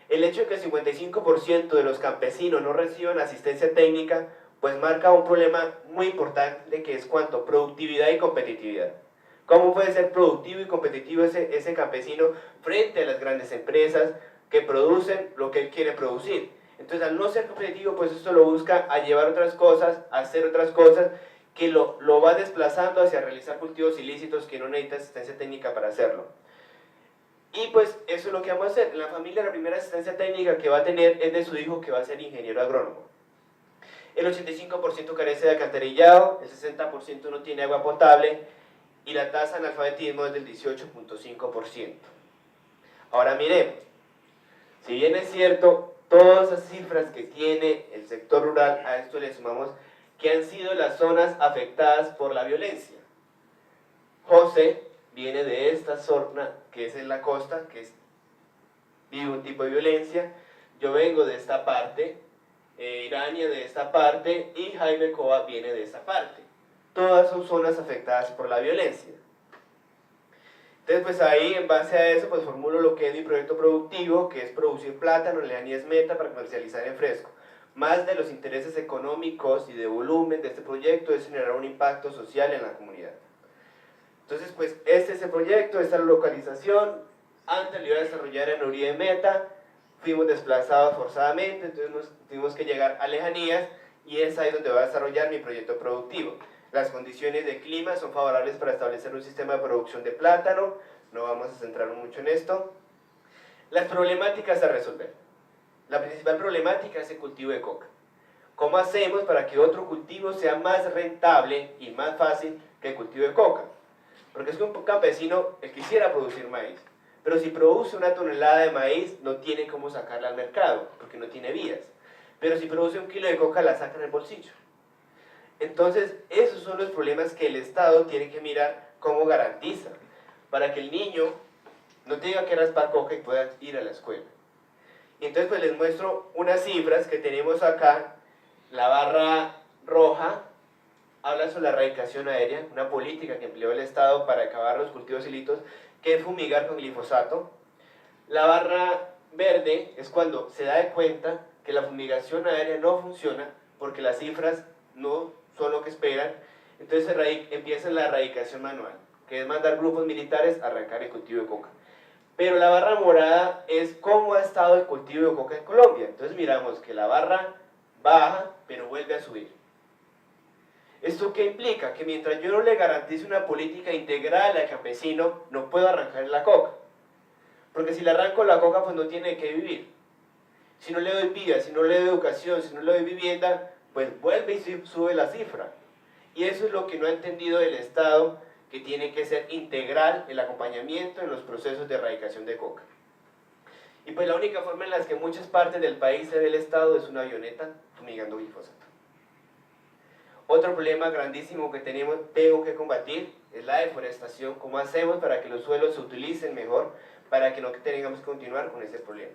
El hecho de que el 55% de los campesinos no reciban asistencia técnica, pues marca un problema muy importante que es cuanto productividad y competitividad. ¿Cómo puede ser productivo y competitivo ese campesino frente a las grandes empresas que producen lo que él quiere producir? Entonces, al no ser competitivo, pues esto lo busca a llevar otras cosas, a hacer otras cosas, que lo va desplazando hacia realizar cultivos ilícitos que no necesita asistencia técnica para hacerlo. Y pues eso es lo que vamos a hacer. En la familia la primera asistencia técnica que va a tener es de su hijo que va a ser ingeniero agrónomo. El 85% carece de alcantarillado, el 60% no tiene agua potable y la tasa de analfabetismo es del 18.5%. Ahora miremos, si bien es cierto, todas esas cifras que tiene el sector rural, a esto le sumamos que han sido las zonas afectadas por la violencia. José viene de esta zona que es en la costa, que vive un tipo de violencia. Yo vengo de esta parte, Irania de esta parte y Jaime Coba viene de esta parte. Todas son zonas afectadas por la violencia. Entonces pues ahí en base a eso pues formulo lo que es mi proyecto productivo, que es producir plátano, leña es meta para comercializar en fresco. Más de los intereses económicos y de volumen de este proyecto es generar un impacto social en la comunidad. Entonces, pues este es el proyecto, esta es la localización. Antes lo iba a desarrollar en Uribe Meta, fuimos desplazados forzadamente, entonces nos tuvimos que llegar a lejanías y es ahí donde voy a desarrollar mi proyecto productivo. Las condiciones de clima son favorables para establecer un sistema de producción de plátano, no vamos a centrarnos mucho en esto. Las problemáticas a resolver. La principal problemática es el cultivo de coca. ¿Cómo hacemos para que otro cultivo sea más rentable y más fácil que el cultivo de coca? Porque es que un campesino él quisiera producir maíz, pero si produce una tonelada de maíz no tiene cómo sacarla al mercado, porque no tiene vías. Pero si produce 1 kilo de coca la saca en el bolsillo. Entonces, esos son los problemas que el Estado tiene que mirar cómo garantiza, para que el niño no tenga que raspar coca y pueda ir a la escuela. Y entonces pues les muestro unas cifras que tenemos acá. La barra roja habla sobre la erradicación aérea, una política que empleó el Estado para acabar los cultivos ilícitos, que es fumigar con glifosato. La barra verde es cuando se da de cuenta que la fumigación aérea no funciona porque las cifras no son lo que esperan, entonces empieza la erradicación manual, que es mandar grupos militares a arrancar el cultivo de coca. Pero la barra morada es cómo ha estado el cultivo de coca en Colombia. Entonces miramos que la barra baja, pero vuelve a subir. ¿Esto qué implica? Que mientras yo no le garantice una política integral al campesino, no puedo arrancar la coca. Porque si le arranco la coca, pues no tiene que vivir. Si no le doy vida, si no le doy educación, si no le doy vivienda, pues vuelve y sube la cifra. Y eso es lo que no ha entendido el Estado, que tiene que ser integral el acompañamiento en los procesos de erradicación de coca. Y pues la única forma en la que muchas partes del país se ve el Estado es una avioneta fumigando glifosato. Otro problema grandísimo que tengo que combatir es la deforestación. ¿Cómo hacemos para que los suelos se utilicen mejor, para que no tengamos que continuar con ese problema?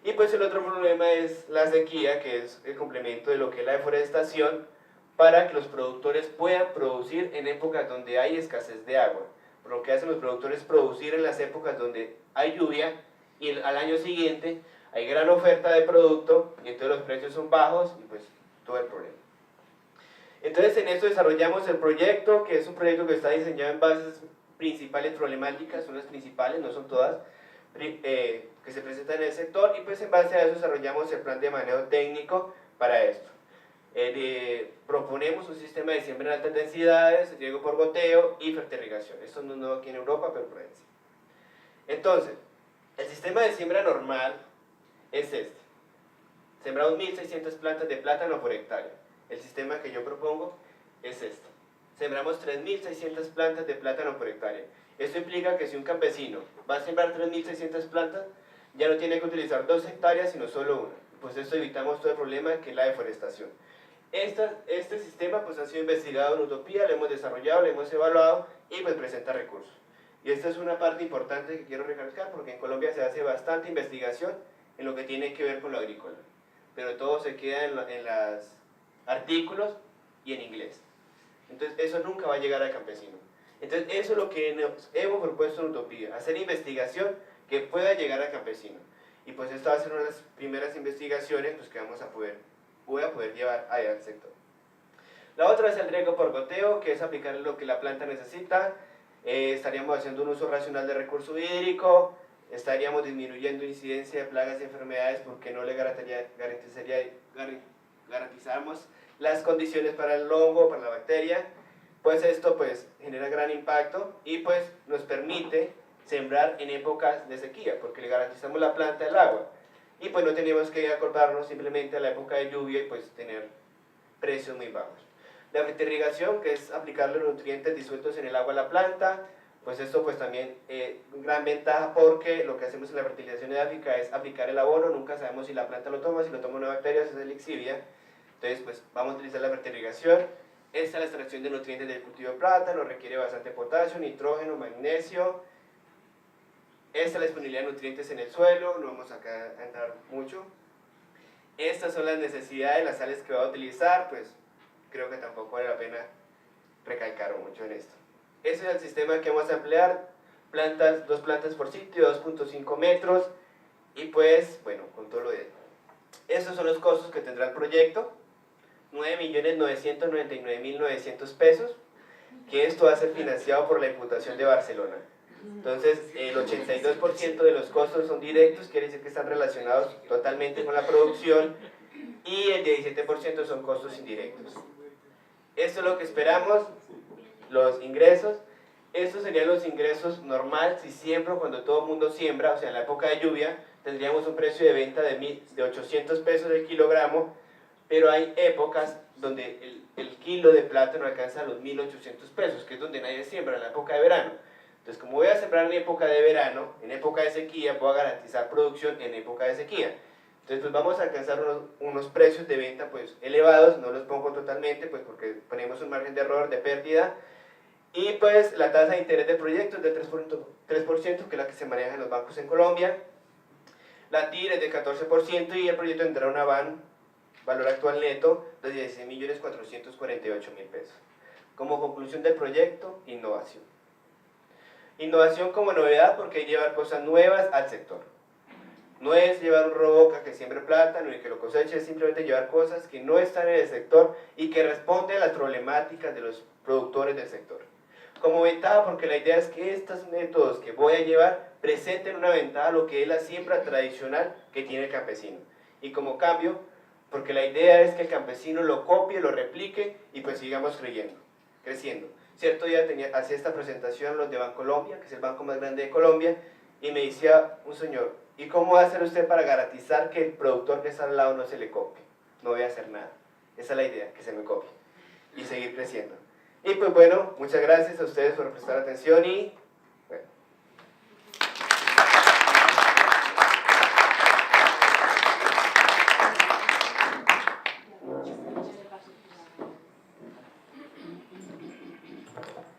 Y pues el otro problema es la sequía, que es el complemento de lo que es la deforestación, para que los productores puedan producir en épocas donde hay escasez de agua. Por lo que hacen los productores producir en las épocas donde hay lluvia y al año siguiente hay gran oferta de producto y entonces los precios son bajos y pues todo el problema. Entonces en esto desarrollamos el proyecto, que es un proyecto que está diseñado en bases principales problemáticas, son las principales, no son todas, que se presentan en el sector, y pues en base a eso desarrollamos el plan de manejo técnico para esto. Proponemos un sistema de siembra en altas densidades, riego por goteo y fertirrigación. Esto no es nuevo aquí en Europa, pero por ahí sí. Entonces, el sistema de siembra normal es este. Sembramos 1.600 plantas de plátano por hectárea. El sistema que yo propongo es este. Sembramos 3.600 plantas de plátano por hectárea. Esto implica que si un campesino va a sembrar 3.600 plantas, ya no tiene que utilizar 2 hectáreas, sino solo una. Pues esto evitamos todo el problema que es la deforestación. Este sistema pues ha sido investigado en Utopía, lo hemos desarrollado, lo hemos evaluado y pues presenta recursos. Y esta es una parte importante que quiero recalcar, porque en Colombia se hace bastante investigación en lo que tiene que ver con lo agrícola, pero todo se queda en los artículos y en inglés. Entonces eso nunca va a llegar al campesino. Entonces eso es lo que nos hemos propuesto en Utopía, hacer investigación que pueda llegar al campesino. Y pues esta va a ser una de las primeras investigaciones pues, que voy a poder llevar allá al sector. La otra es el riego por goteo, que es aplicar lo que la planta necesita. Estaríamos haciendo un uso racional de recurso hídrico, estaríamos disminuyendo incidencia de plagas y enfermedades porque no le garantizamos las condiciones para el hongo, para la bacteria. Pues esto pues genera gran impacto y pues nos permite sembrar en épocas de sequía, porque le garantizamos la planta el agua. Y pues no tenemos que acordarnos simplemente a la época de lluvia y pues tener precios muy bajos. La fertirrigación, que es aplicarle los nutrientes disueltos en el agua a la planta, pues esto pues también gran ventaja, porque lo que hacemos en la fertilización edáfica es aplicar el abono, nunca sabemos si la planta lo toma, si lo toma una bacteria, si es elixivia. Entonces pues vamos a utilizar la fertirrigación. Esta es la extracción de nutrientes del cultivo de plátano, requiere bastante potasio, nitrógeno, magnesio. Esta es la disponibilidad de nutrientes en el suelo, no vamos acá a entrar mucho. Estas son las necesidades, las sales que voy a utilizar, pues creo que tampoco vale la pena recalcar mucho en esto. Este es el sistema que vamos a emplear, 2 plantas por sitio, 2.5 metros, y pues, bueno, con todo lo de... Estos son los costos que tendrá el proyecto, 9.999.900 pesos, que esto va a ser financiado por la Diputación de Barcelona. Entonces, el 82% de los costos son directos, quiere decir que están relacionados totalmente con la producción, y el 17% son costos indirectos. Esto es lo que esperamos, los ingresos. Estos serían los ingresos normales si siembro cuando todo el mundo siembra, o sea, en la época de lluvia, tendríamos un precio de venta de 800 pesos el kilogramo, pero hay épocas donde el kilo de plátano alcanza los 1.800 pesos, que es donde nadie siembra, en la época de verano. Entonces, como voy a sembrar en época de verano, en época de sequía, voy a garantizar producción en época de sequía. Entonces, pues vamos a alcanzar unos precios de venta pues elevados, no los pongo totalmente, pues porque ponemos un margen de error, de pérdida, y pues la tasa de interés del proyecto es de 3%, que es la que se maneja en los bancos en Colombia. La TIR es de 14% y el proyecto tendrá una valor actual neto de 16.448.000 pesos. Como conclusión del proyecto, innovación. Innovación como novedad, porque hay que llevar cosas nuevas al sector. No es llevar un roboca que siembre plátano y que lo coseche, es simplemente llevar cosas que no están en el sector y que responden a las problemáticas de los productores del sector. Como ventaja, porque la idea es que estos métodos que voy a llevar presenten una ventaja a lo que es la siembra tradicional que tiene el campesino. Y como cambio, porque la idea es que el campesino lo copie, lo replique y pues sigamos creciendo. Cierto día hacía esta presentación los de Bancolombia, que es el banco más grande de Colombia, y me decía un señor, ¿y cómo va a hacer usted para garantizar que el productor que está al lado no se le copie? No voy a hacer nada. Esa es la idea, que se me copie y seguir creciendo. Y pues bueno, muchas gracias a ustedes por prestar atención y bueno.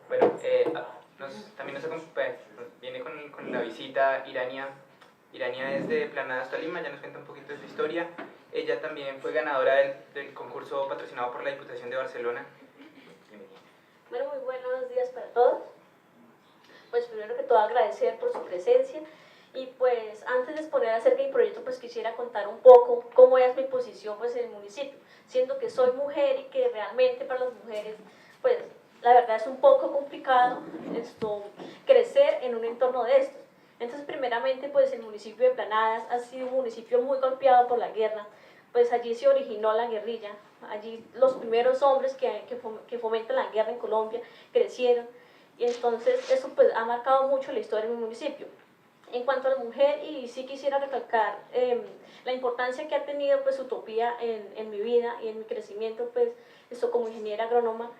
Bueno, también viene con la visita Irania. Irania es de Planadas Tolima, ya nos cuenta un poquito de su historia. Ella también fue ganadora del concurso patrocinado por la Diputación de Barcelona. Bueno, muy buenos días para todos. Pues primero que todo agradecer por su presencia y pues antes de exponer acerca de mi proyecto pues quisiera contar un poco cómo es mi posición pues en el municipio, siendo que soy mujer y que realmente para las mujeres pues la verdad es un poco complicado crecer en un entorno de estos. Entonces primeramente pues el municipio de Planadas ha sido un municipio muy golpeado por la guerra, pues allí se originó la guerrilla, allí los primeros hombres que fomentan la guerra en Colombia crecieron y entonces eso pues ha marcado mucho la historia de mi municipio. En cuanto a la mujer, y sí quisiera recalcar la importancia que ha tenido pues Utopía en mi vida y en mi crecimiento pues como ingeniera agrónoma,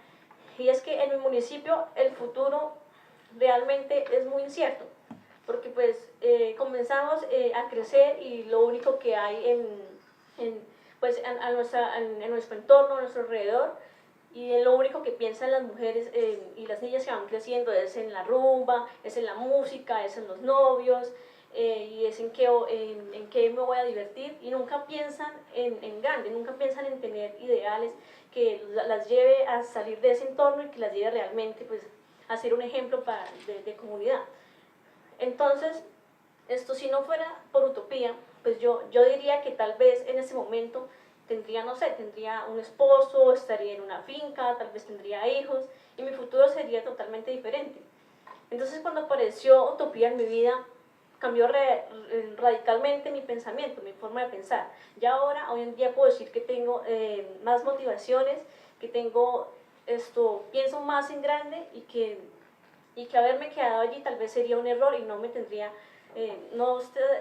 y es que en mi municipio el futuro realmente es muy incierto, porque pues comenzamos a crecer y lo único que hay en nuestro entorno, a nuestro alrededor, y lo único que piensan las mujeres y las niñas que van creciendo es en la rumba, es en la música, es en los novios, y es en qué me voy a divertir, y nunca piensan en grande, nunca piensan en tener ideales que las lleve a salir de ese entorno y que las lleve realmente pues, a ser un ejemplo de comunidad. Entonces, si no fuera por Utopía, pues yo diría que tal vez en ese momento tendría, no sé, tendría un esposo, estaría en una finca, tal vez tendría hijos, y mi futuro sería totalmente diferente. Entonces cuando apareció Utopía en mi vida, cambió radicalmente mi pensamiento, mi forma de pensar. Ya ahora, hoy en día puedo decir que tengo más motivaciones, que pienso más en grande y que haberme quedado allí tal vez sería un error y no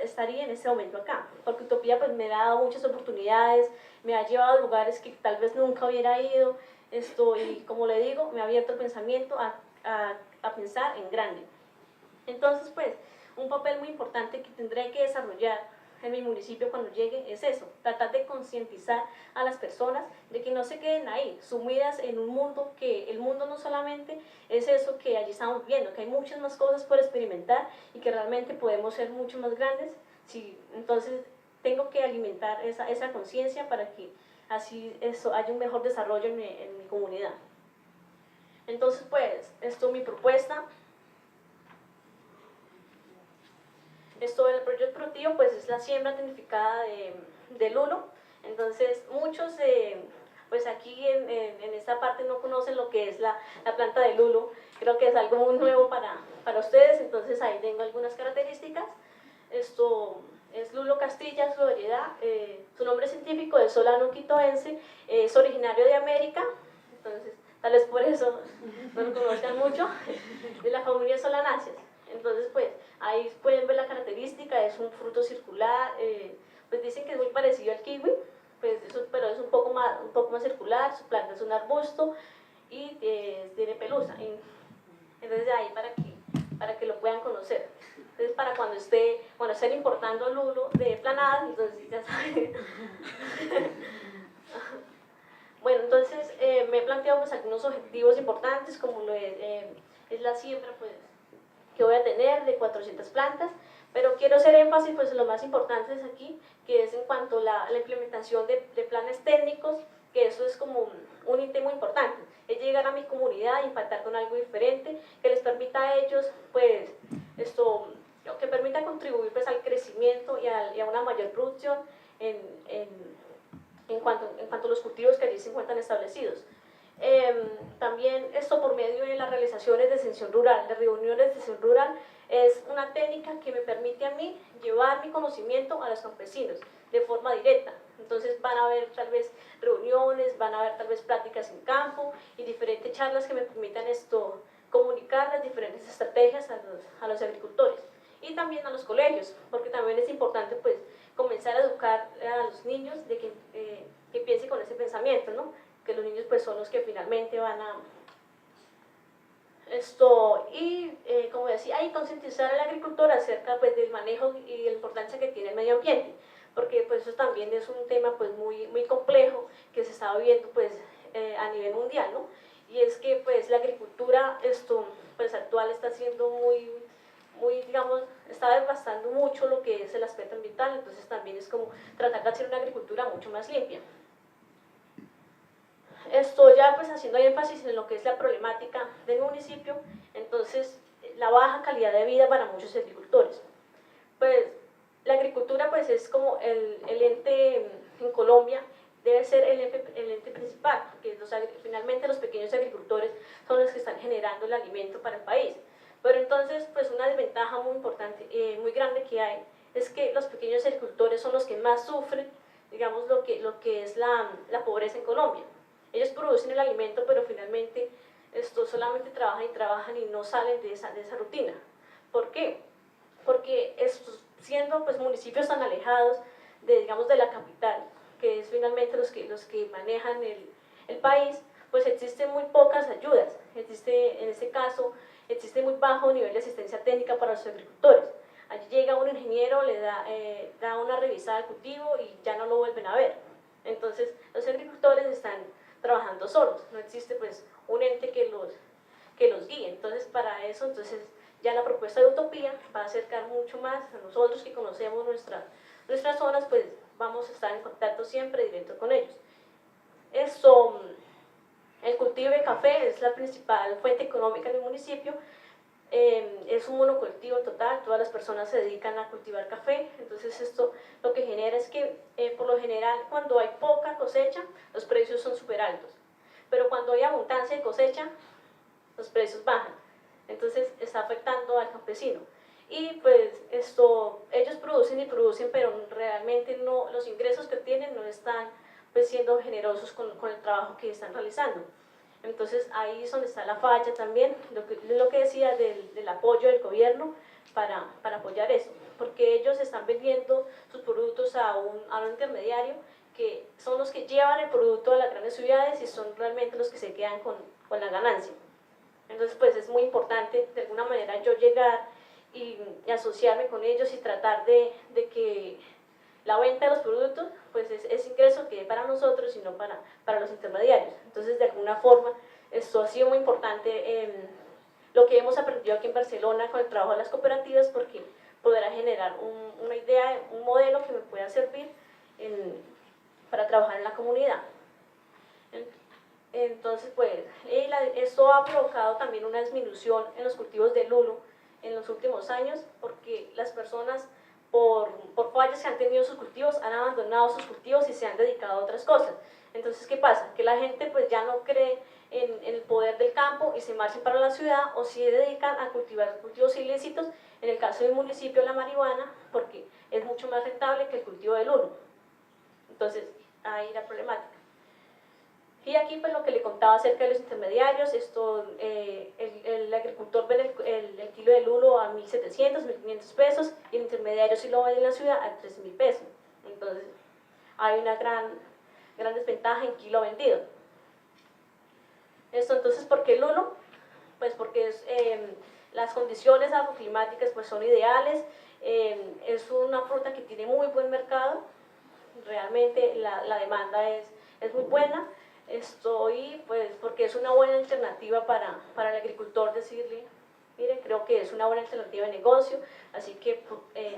estaría en ese momento acá, porque Utopía pues me ha dado muchas oportunidades, me ha llevado a lugares que tal vez nunca hubiera ido, y como le digo, me ha abierto el pensamiento a pensar en grande. Entonces pues un papel muy importante que tendré que desarrollar en mi municipio cuando llegue es eso, tratar de concientizar a las personas de que no se queden ahí, sumidas en un mundo, que el mundo no solamente es eso que allí estamos viendo, que hay muchas más cosas por experimentar y que realmente podemos ser mucho más grandes. Entonces tengo que alimentar esa conciencia para que así haya un mejor desarrollo en mi comunidad. Entonces pues, mi propuesta. El proyecto productivo pues es la siembra tecnificada de lulo. Entonces muchos pues aquí en esta parte no conocen lo que es la planta de lulo, creo que es algo muy nuevo para ustedes, entonces ahí tengo algunas características. Esto es lulo castilla, es su variedad, su nombre científico es Solano quitoense, es originario de América, entonces tal vez por eso no lo conozcan mucho, de la familia Solanáceas. Entonces pues ahí pueden ver la característica, es un fruto circular, pues dicen que es muy parecido al kiwi, pues pero es un poco más circular, su planta es un arbusto y tiene pelusa. Entonces ahí para que lo puedan conocer. Entonces para cuando estén importando lulo de Planadas, entonces ya saben. Bueno, entonces me he planteado pues algunos objetivos importantes como lo es la siembra pues que voy a tener de 400 plantas, pero quiero hacer énfasis pues en lo más importante es aquí, que es en cuanto a la implementación de planes técnicos, que eso es como un ítem muy importante, es llegar a mi comunidad e impactar con algo diferente, que les permita a ellos pues que permita contribuir pues al crecimiento y a una mayor producción en cuanto a los cultivos que allí se encuentran establecidos. También esto por medio de las realizaciones de extensión rural, de reuniones de extensión rural, es una técnica que me permite a mí llevar mi conocimiento a los campesinos de forma directa. Entonces van a haber tal vez reuniones, van a haber tal vez pláticas en campo y diferentes charlas que me permitan comunicar las diferentes estrategias a los agricultores y también a los colegios, porque también es importante pues comenzar a educar a los niños de que piensen con ese pensamiento, ¿no? Que los niños pues son los que finalmente van Como decía, hay concientizar al agricultor acerca pues, del manejo y de la importancia que tiene el medio ambiente, porque pues, eso también es un tema pues, muy complejo que se está viendo pues, a nivel mundial, ¿no? Y es que pues, la agricultura pues, actual está siendo digamos, está devastando mucho lo que es el aspecto ambiental, entonces también es como tratar de hacer una agricultura mucho más limpia. Ya pues haciendo énfasis en lo que es la problemática del municipio, entonces la baja calidad de vida para muchos agricultores. Pues la agricultura pues es como el ente en Colombia, debe ser el ente principal, porque finalmente los pequeños agricultores son los que están generando el alimento para el país. Pero entonces pues una desventaja muy importante, muy grande que hay, es que los pequeños agricultores son los que más sufren, digamos, lo que es la pobreza en Colombia. Ellos producen el alimento, pero finalmente solamente trabajan y no salen de esa rutina. ¿Por qué? Porque siendo pues, municipios tan alejados digamos, de la capital, que es finalmente los que manejan el país, pues existen muy pocas ayudas. En este caso, existe muy bajo nivel de asistencia técnica para los agricultores. Allí llega un ingeniero, le da una revisada al cultivo y ya no lo vuelven a ver. Entonces, los agricultores están trabajando solos, no existe pues un ente que los guíe. Entonces para eso, ya la propuesta de Utopía va a acercar mucho más a nosotros que conocemos nuestras zonas, pues vamos a estar en contacto siempre directo con ellos. El cultivo de café es la principal fuente económica en el municipio, es un monocultivo total, todas las personas se dedican a cultivar café, entonces esto lo que genera es que por lo general cuando hay poca cosecha los precios son súper altos, pero cuando hay abundancia de cosecha los precios bajan, entonces está afectando al campesino. Y pues ellos producen, pero realmente los ingresos que tienen no están pues, siendo generosos con el trabajo que están realizando. Entonces ahí es donde está la falla también, lo que decía del apoyo del gobierno para apoyar eso, porque ellos están vendiendo sus productos a un intermediario que son los que llevan el producto a las grandes ciudades y son realmente los que se quedan con la ganancia. Entonces pues es muy importante de alguna manera yo llegar y asociarme con ellos y tratar de que la venta de los productos pues es ingreso que es para nosotros y no para los intermediarios. Entonces de alguna forma esto ha sido muy importante lo que hemos aprendido aquí en Barcelona con el trabajo de las cooperativas, porque podrá generar una idea, un modelo que me pueda servir para trabajar en la comunidad. Entonces pues esto ha provocado también una disminución en los cultivos de lulo en los últimos años, porque las personas por fallas que han tenido sus cultivos, han abandonado sus cultivos y se han dedicado a otras cosas. Entonces, ¿qué pasa? Que la gente pues ya no cree en el poder del campo y se marchan para la ciudad, o se dedican a cultivar cultivos ilícitos, en el caso del municipio la marihuana, porque es mucho más rentable que el cultivo del lulo. Entonces, ahí la problemática. Y aquí pues lo que le contaba acerca de los intermediarios, el agricultor vende el kilo de lulo a 1.700, 1.500 pesos, y el intermediario sí lo vende en la ciudad a 13.000 pesos. Entonces hay una gran desventaja en kilo vendido. Entonces, ¿por qué el lulo? Pues porque las condiciones agroclimáticas pues son ideales, es una fruta que tiene muy buen mercado, realmente la demanda es muy buena. Pues porque es una buena alternativa para el agricultor decirle, mire, creo que es una buena alternativa de negocio, así que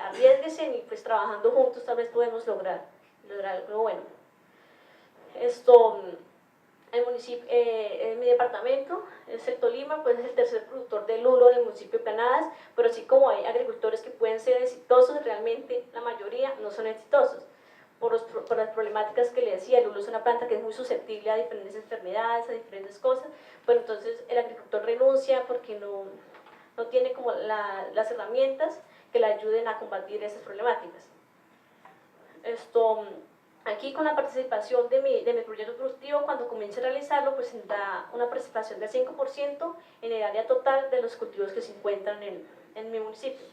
arriésguese y pues trabajando juntos tal vez podemos lograr algo bueno. El municipio, en mi departamento, el Tolima, pues es el tercer productor de lulo en el municipio de Planadas, pero así como hay agricultores que pueden ser exitosos, realmente la mayoría no son exitosos. Por las problemáticas que le decía, el lulo es una planta que es muy susceptible a diferentes enfermedades, a diferentes cosas, pero entonces el agricultor renuncia porque no tiene como las herramientas que le ayuden a combatir esas problemáticas. Aquí con la participación de mi proyecto productivo, cuando comience a realizarlo, pues da una participación del 5% en el área total de los cultivos que se encuentran en mi municipio.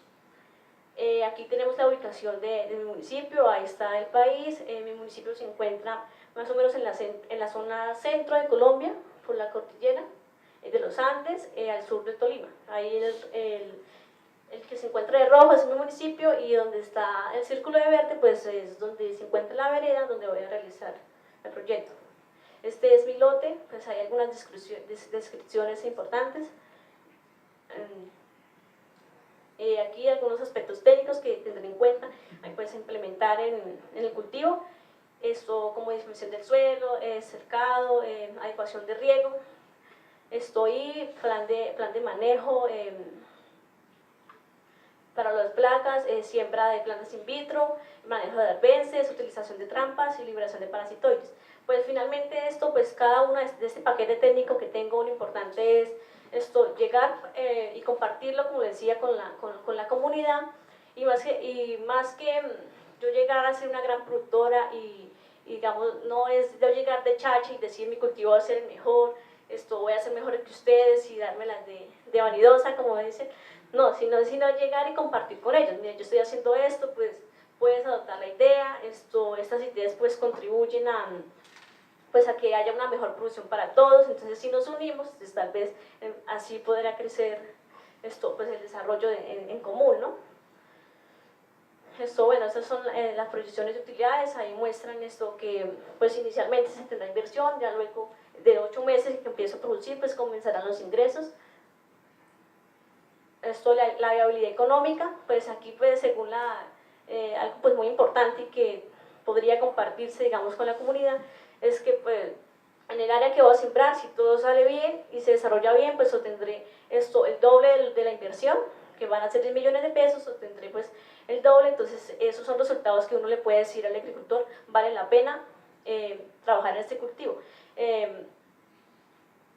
Aquí tenemos la ubicación de mi municipio, ahí está el país. Mi municipio se encuentra más o menos en la zona centro de Colombia, por la cordillera. de los Andes, al sur de Tolima. Ahí el que se encuentra de rojo es mi municipio, y donde está el círculo de verde pues es donde se encuentra la vereda donde voy a realizar el proyecto. Este es mi lote, pues hay algunas descripciones importantes. Aquí algunos aspectos técnicos que tener en cuenta, ahí puedes implementar en el cultivo, esto como disminución del suelo, cercado, adecuación de riego, plan de manejo para las placas, siembra de plantas in vitro, manejo de arbences, utilización de trampas y liberación de parasitoides. Pues finalmente esto, pues cada uno de este paquete técnico que tengo, lo importante es llegar y compartirlo, como decía, con la comunidad, y más que yo llegar a ser una gran productora y digamos, no es yo llegar de chacha y decir mi cultivo va a ser el mejor, voy a ser mejor que ustedes y dármelas de vanidosa, como dicen, no, sino llegar y compartir con ellos. Mira, yo estoy haciendo esto, pues puedes adoptar la idea, estas ideas pues contribuyen a que haya una mejor producción para todos. Entonces si nos unimos, pues tal vez así podrá crecer pues el desarrollo en común, ¿no? Bueno, estas son las proyecciones de utilidades. Ahí muestran que pues inicialmente se tendrá inversión, ya luego de 8 meses que empiezo a producir, pues comenzarán los ingresos. La viabilidad económica, pues aquí pues según algo pues muy importante y que podría compartirse, digamos, con la comunidad, es que pues en el área que voy a sembrar, si todo sale bien y se desarrolla bien, pues obtendré el doble de la inversión, que van a ser 10 millones de pesos, obtendré pues el doble. Entonces esos son resultados que uno le puede decir al agricultor, vale la pena trabajar en este cultivo.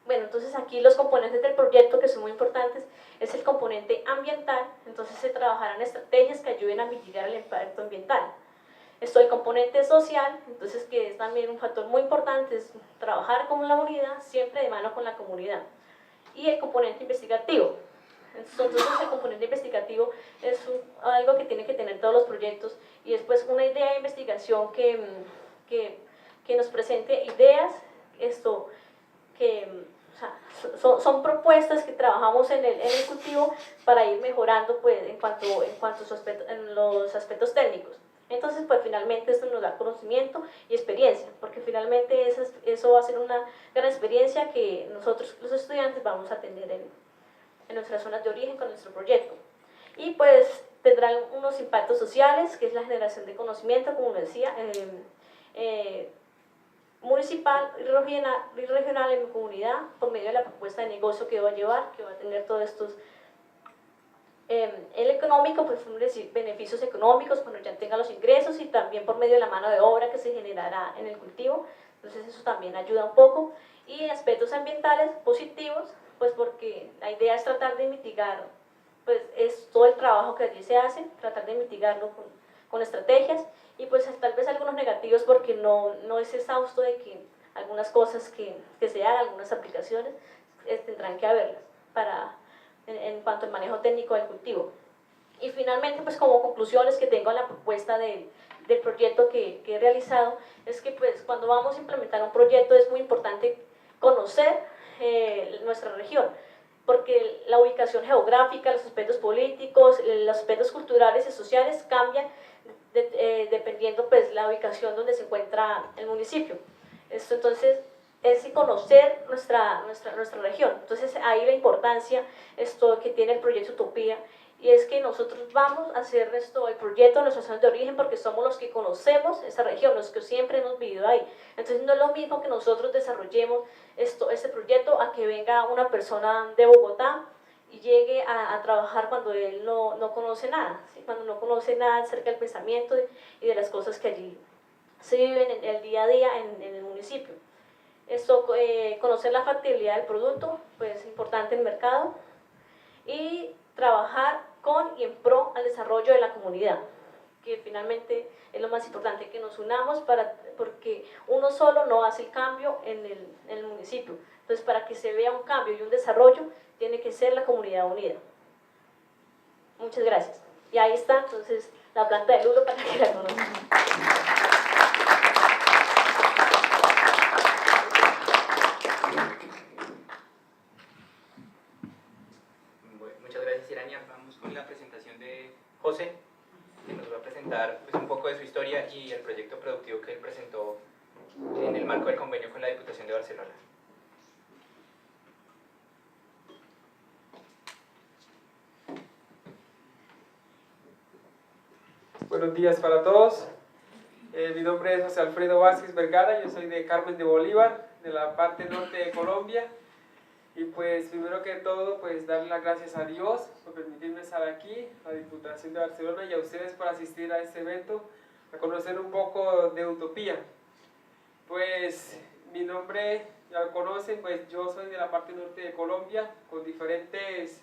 Bueno, entonces aquí los componentes del proyecto que son muy importantes es el componente ambiental. Entonces se trabajarán estrategias que ayuden a mitigar el impacto ambiental. El componente social, entonces que es también un factor muy importante, es trabajar con la unidad, siempre de mano con la comunidad. Y el componente investigativo. Entonces el componente investigativo es algo que tiene que tener todos los proyectos, y después una idea de investigación que nos presente ideas, son propuestas que trabajamos en el cultivo para ir mejorando pues, en cuanto a los aspectos técnicos. Entonces, pues finalmente esto nos da conocimiento y experiencia, porque finalmente eso va a ser una gran experiencia que nosotros, los estudiantes, vamos a tener en nuestras zonas de origen con nuestro proyecto. Y pues tendrán unos impactos sociales, que es la generación de conocimiento, como decía, municipal y regional en mi comunidad, por medio de la propuesta de negocio que va a llevar, que va a tener todos estos. El económico, pues beneficios económicos cuando ya tenga los ingresos, y también por medio de la mano de obra que se generará en el cultivo. Entonces eso también ayuda un poco. Y aspectos ambientales positivos, pues porque la idea es tratar de mitigar, pues es todo el trabajo que allí se hace, tratar de mitigarlo con estrategias. Y pues tal vez algunos negativos, porque no es exhausto de que algunas cosas que se hagan, algunas aplicaciones, tendrán que haberlas en cuanto al manejo técnico del cultivo. Y finalmente, pues como conclusiones que tengo en la propuesta del proyecto que he realizado, es que pues cuando vamos a implementar un proyecto es muy importante conocer nuestra región, porque la ubicación geográfica, los aspectos políticos, los aspectos culturales y sociales cambian dependiendo pues la ubicación donde se encuentra el municipio. Entonces es conocer nuestra región. Entonces ahí la importancia que tiene el proyecto Utopía, y es que nosotros vamos a hacer el proyecto de nuestras zonas de origen porque somos los que conocemos esa región, los que siempre hemos vivido ahí. Entonces no es lo mismo que nosotros desarrollemos este proyecto a que venga una persona de Bogotá y llegue a trabajar cuando él no conoce nada, ¿sí? Cuando no conoce nada acerca del pensamiento y de las cosas que allí se viven en el día a día en el municipio. Conocer la factibilidad del producto, pues es importante en el mercado, y trabajar con y en pro al desarrollo de la comunidad, que finalmente es lo más importante, que nos unamos porque uno solo no hace el cambio en el municipio. Entonces, para que se vea un cambio y un desarrollo, tiene que ser la comunidad unida. Muchas gracias. Y ahí está entonces la planta de lulo para que la conozcan. contar pues, un poco de su historia y el proyecto productivo que él presentó en el marco del convenio con la Diputación de Barcelona. Buenos días para todos. Mi nombre es José Alfredo Vázquez Vergara, yo soy de Carmen de Bolívar, de la parte norte de Colombia. Y pues primero que todo, pues darle las gracias a Dios por permitirme estar aquí, a la Diputación de Barcelona y a ustedes por asistir a este evento, a conocer un poco de Utopía. Pues mi nombre ya lo conocen, pues yo soy de la parte norte de Colombia, con diferentes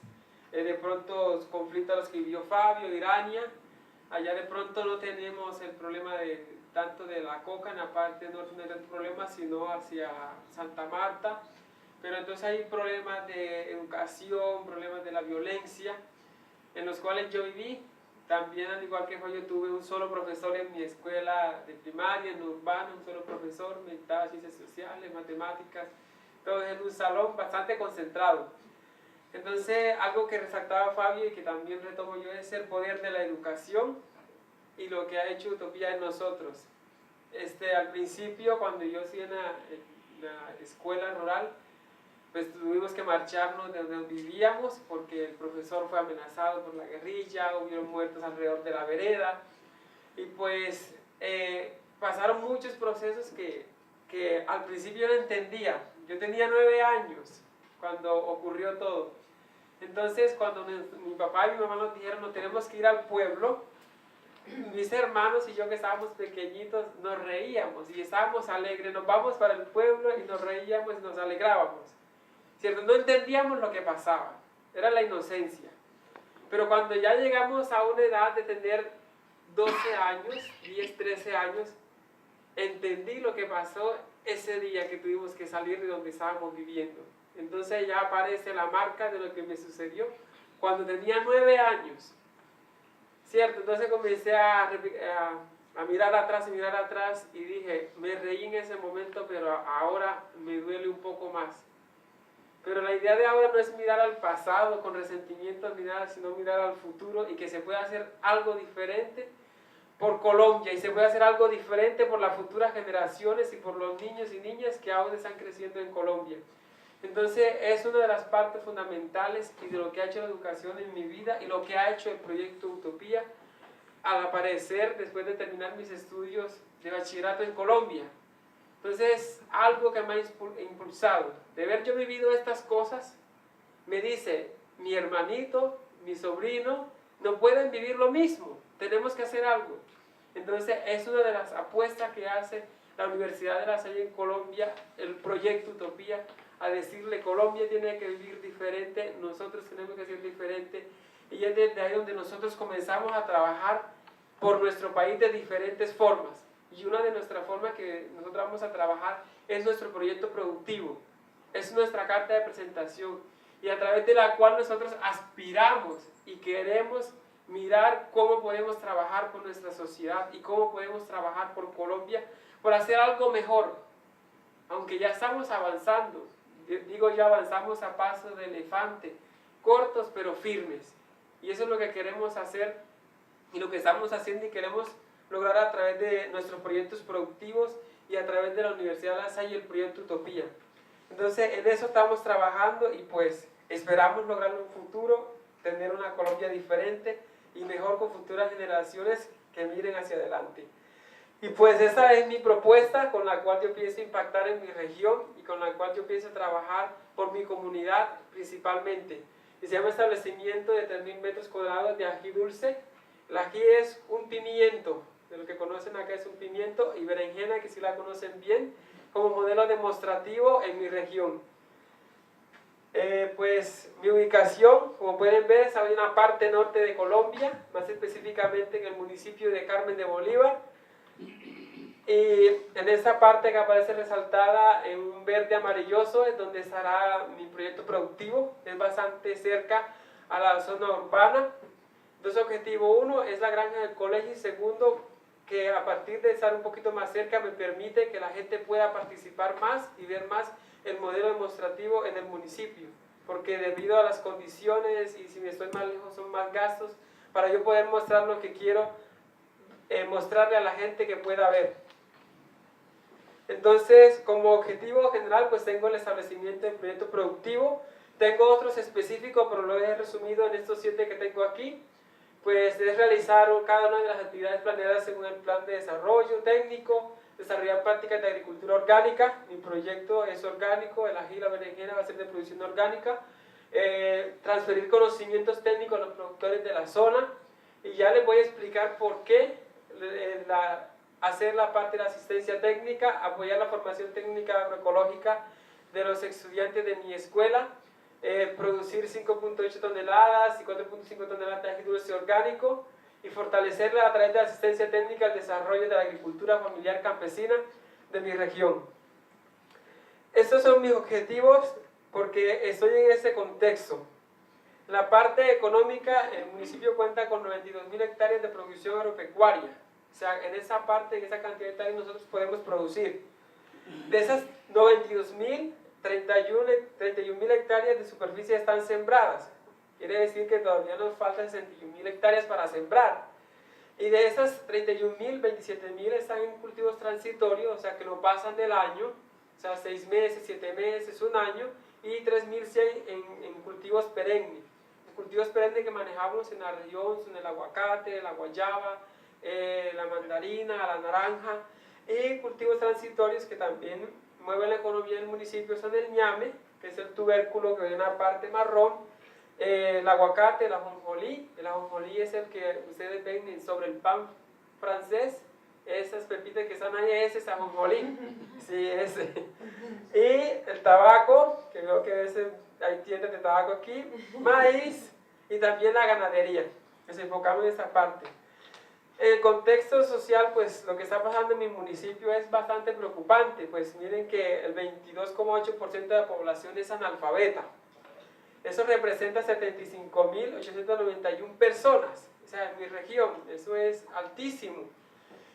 de pronto conflictos a los que vivió Fabio, Irania. Allá de pronto no tenemos el problema tanto de la coca, en la parte norte no hay tanto problema, sino hacia Santa Marta. Pero entonces hay problemas de educación, problemas de la violencia, en los cuales yo viví. También, al igual que yo tuve un solo profesor en mi escuela de primaria, en Urbano, un solo profesor, me dictaba ciencias sociales, matemáticas, todo en un salón bastante concentrado. Entonces, algo que resaltaba Fabio y que también retomo yo es el poder de la educación y lo que ha hecho Utopía en nosotros. Al principio, cuando yo estuve en la escuela rural, pues tuvimos que marcharnos de donde vivíamos porque el profesor fue amenazado por la guerrilla, hubieron muertos alrededor de la vereda y pues pasaron muchos procesos que al principio no entendía. Yo tenía 9 años cuando ocurrió todo. Entonces cuando mi papá y mi mamá nos dijeron no tenemos que ir al pueblo, mis hermanos y yo que estábamos pequeñitos nos reíamos y estábamos alegres, nos vamos para el pueblo y nos reíamos y nos alegrábamos. ¿Cierto? No entendíamos lo que pasaba, era la inocencia. Pero cuando ya llegamos a una edad de tener 12 años, 10, 13 años, entendí lo que pasó ese día que tuvimos que salir de donde estábamos viviendo. Entonces ya aparece la marca de lo que me sucedió cuando tenía 9 años. ¿Cierto? Entonces comencé a mirar atrás y dije, me reí en ese momento, pero ahora me duele un poco más. Pero la idea de ahora no es mirar al pasado con resentimientos ni nada, sino mirar al futuro y que se pueda hacer algo diferente por Colombia y se puede hacer algo diferente por las futuras generaciones y por los niños y niñas que ahora están creciendo en Colombia. Entonces es una de las partes fundamentales y de lo que ha hecho la educación en mi vida y lo que ha hecho el proyecto Utopía al aparecer después de terminar mis estudios de bachillerato en Colombia. Entonces, algo que me ha impulsado, de haber yo vivido estas cosas, me dice, mi hermanito, mi sobrino, no pueden vivir lo mismo, tenemos que hacer algo. Entonces, es una de las apuestas que hace la Universidad de La Salle en Colombia, el proyecto Utopía, a decirle, Colombia tiene que vivir diferente, nosotros tenemos que ser diferente, y es desde ahí donde nosotros comenzamos a trabajar por nuestro país de diferentes formas. Y una de nuestras formas que nosotros vamos a trabajar es nuestro proyecto productivo, es nuestra carta de presentación y a través de la cual nosotros aspiramos y queremos mirar cómo podemos trabajar por nuestra sociedad y cómo podemos trabajar por Colombia por hacer algo mejor. Aunque ya estamos avanzando, digo ya avanzamos a paso de elefante, cortos pero firmes. Y eso es lo que queremos hacer y lo que estamos haciendo y queremos lograr a través de nuestros proyectos productivos y a través de la Universidad de La Salle el proyecto Utopía. Entonces en eso estamos trabajando y pues esperamos lograr en un futuro tener una Colombia diferente y mejor con futuras generaciones que miren hacia adelante. Y pues esa es mi propuesta con la cual yo pienso impactar en mi región y con la cual yo pienso trabajar por mi comunidad principalmente. Y se llama establecimiento de 3.000 metros cuadrados de ají dulce. El ají es un pimiento, de lo que conocen acá es un pimiento, y berenjena, que sí la conocen bien, como modelo demostrativo en mi región. Pues mi ubicación, como pueden ver, está en la parte norte de Colombia, más específicamente en el municipio de Carmen de Bolívar. Y en esta parte que aparece resaltada en un verde amarilloso es donde estará mi proyecto productivo, es bastante cerca a la zona urbana. Entonces, objetivo 1 es la granja del colegio y segundo, que a partir de estar un poquito más cerca me permite que la gente pueda participar más y ver más el modelo demostrativo en el municipio, porque debido a las condiciones y si me estoy más lejos son más gastos, para yo poder mostrar lo que quiero, mostrarle a la gente que pueda ver. Entonces, como objetivo general, pues tengo el establecimiento del proyecto productivo. Tengo otros específicos, pero lo he resumido en estos 7 que tengo aquí. Pues es realizar cada una de las actividades planeadas según el plan de desarrollo técnico, desarrollar prácticas de agricultura orgánica. Mi proyecto es orgánico, el ají y la berenjena va a ser de producción orgánica. Transferir conocimientos técnicos a los productores de la zona. Y ya les voy a explicar por qué hacer la parte de la asistencia técnica, apoyar la formación técnica agroecológica de los estudiantes de mi escuela, producir 5.8 toneladas y 4.5 toneladas de ají dulce orgánico y fortalecerla a través de la asistencia técnica al desarrollo de la agricultura familiar campesina de mi región. Estos son mis objetivos porque estoy en ese contexto. La parte económica, el municipio cuenta con 92.000 hectáreas de producción agropecuaria. O sea, en esa parte, en esa cantidad de hectáreas nosotros podemos producir. De esas 92.000, 31.000 hectáreas de superficie están sembradas. Quiere decir que todavía nos faltan 61.000 hectáreas para sembrar. Y de esas 31.000, 27.000 están en cultivos transitorios, o sea que no pasan del año, o sea 6 meses, 7 meses, un año, y 3.100 en cultivos perennes. Los cultivos perennes que manejamos en la región son el aguacate, la guayaba, la mandarina, la naranja, y cultivos transitorios que también mueven la economía del municipio son el ñame, que es el tubérculo que viene en la parte marrón, el aguacate, el ajonjolí es el que ustedes ven sobre el pan francés, esas pepitas que están ahí, ese es ajonjolí, sí, ese. Y el tabaco, que veo que hay tiendas de tabaco aquí, maíz y también la ganadería. Nos enfocamos en esa parte. El contexto social, pues lo que está pasando en mi municipio es bastante preocupante, pues miren que el 22,8% de la población es analfabeta. Eso representa 75.891 personas, o sea, en mi región, eso es altísimo.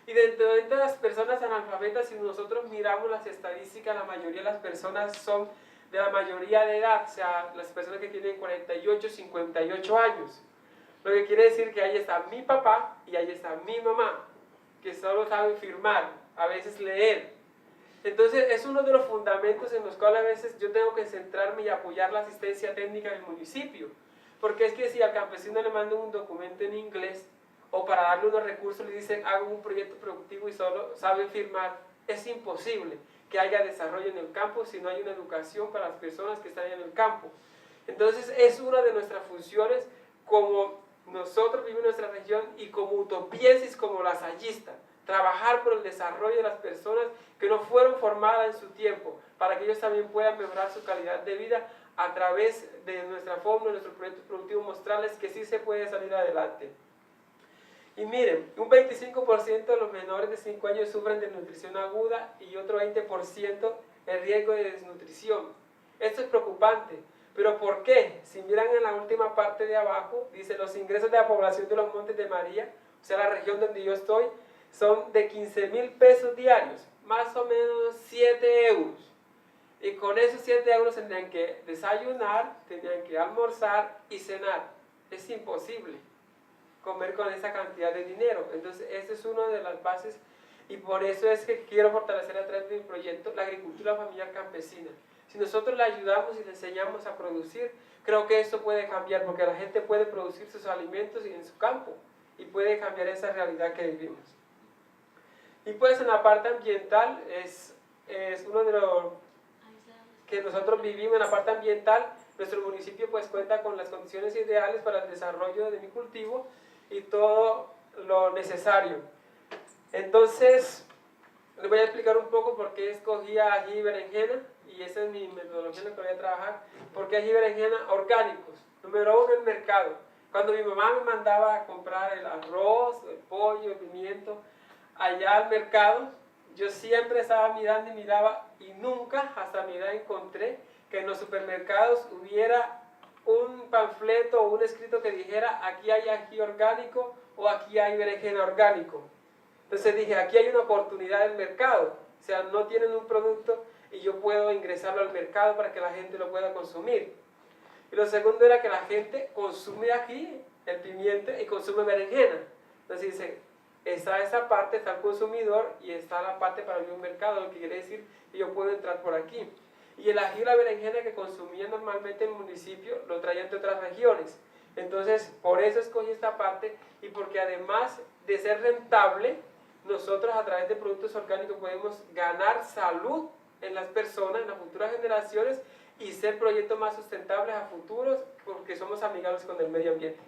Y dentro de las personas analfabetas, si nosotros miramos las estadísticas, la mayoría de las personas son de la mayoría de edad, o sea, las personas que tienen 48, 58 años. Lo que quiere decir que ahí está mi papá y ahí está mi mamá, que solo saben firmar, a veces leer. Entonces es uno de los fundamentos en los cuales a veces yo tengo que centrarme y apoyar la asistencia técnica del municipio. Porque es que si al campesino le mandan un documento en inglés o para darle unos recursos le dicen hagan un proyecto productivo y solo saben firmar, es imposible que haya desarrollo en el campo si no hay una educación para las personas que están en el campo. Entonces es una de nuestras funciones como nosotros vivimos en nuestra región y como utopiesis, como lasallista, trabajar por el desarrollo de las personas que no fueron formadas en su tiempo, para que ellos también puedan mejorar su calidad de vida a través de nuestra forma, de nuestro proyecto productivo, mostrarles que sí se puede salir adelante. Y miren, un 25% de los menores de 5 años sufren de nutrición aguda y otro 20% el riesgo de desnutrición. Esto es preocupante. ¿Pero por qué? Si miran en la última parte de abajo, dice los ingresos de la población de los Montes de María, o sea la región donde yo estoy, son de 15.000 pesos diarios, más o menos 7 euros. Y con esos 7 euros tendrían que desayunar, tendrían que almorzar y cenar. Es imposible comer con esa cantidad de dinero. Entonces, esa es una de las bases y por eso es que quiero fortalecer a través de mi proyecto la agricultura familiar campesina. Si nosotros le ayudamos y le enseñamos a producir, creo que esto puede cambiar, porque la gente puede producir sus alimentos en su campo y puede cambiar esa realidad que vivimos. Y pues en la parte ambiental es uno de los que nosotros vivimos en la parte ambiental. Nuestro municipio pues cuenta con las condiciones ideales para el desarrollo de mi cultivo y todo lo necesario. Entonces, les voy a explicar un poco por qué escogí ají y berenjena, y esa es mi metodología en la que voy a trabajar. ¿Por qué ají y berenjena orgánicos? Número 1, el mercado. Cuando mi mamá me mandaba a comprar el arroz, el pollo, el pimiento, allá al mercado, yo siempre estaba mirando y miraba, y nunca hasta mi edad encontré que en los supermercados hubiera un panfleto o un escrito que dijera aquí hay ají orgánico o aquí hay berenjena orgánico. Entonces dije, aquí hay una oportunidad del mercado, o sea, no tienen un producto y yo puedo ingresarlo al mercado para que la gente lo pueda consumir. Y lo segundo era que la gente consume ají, el pimiento, y consume berenjena. Entonces dice, está esa parte, está el consumidor y está la parte para abrir un mercado, lo que quiere decir que yo puedo entrar por aquí. Y el ají y la berenjena que consumía normalmente en el municipio lo traían de otras regiones. Entonces, por eso escogí esta parte y porque además de ser rentable, nosotros a través de productos orgánicos podemos ganar salud en las personas, en las futuras generaciones y ser proyectos más sustentables a futuros porque somos amigables con el medio ambiente.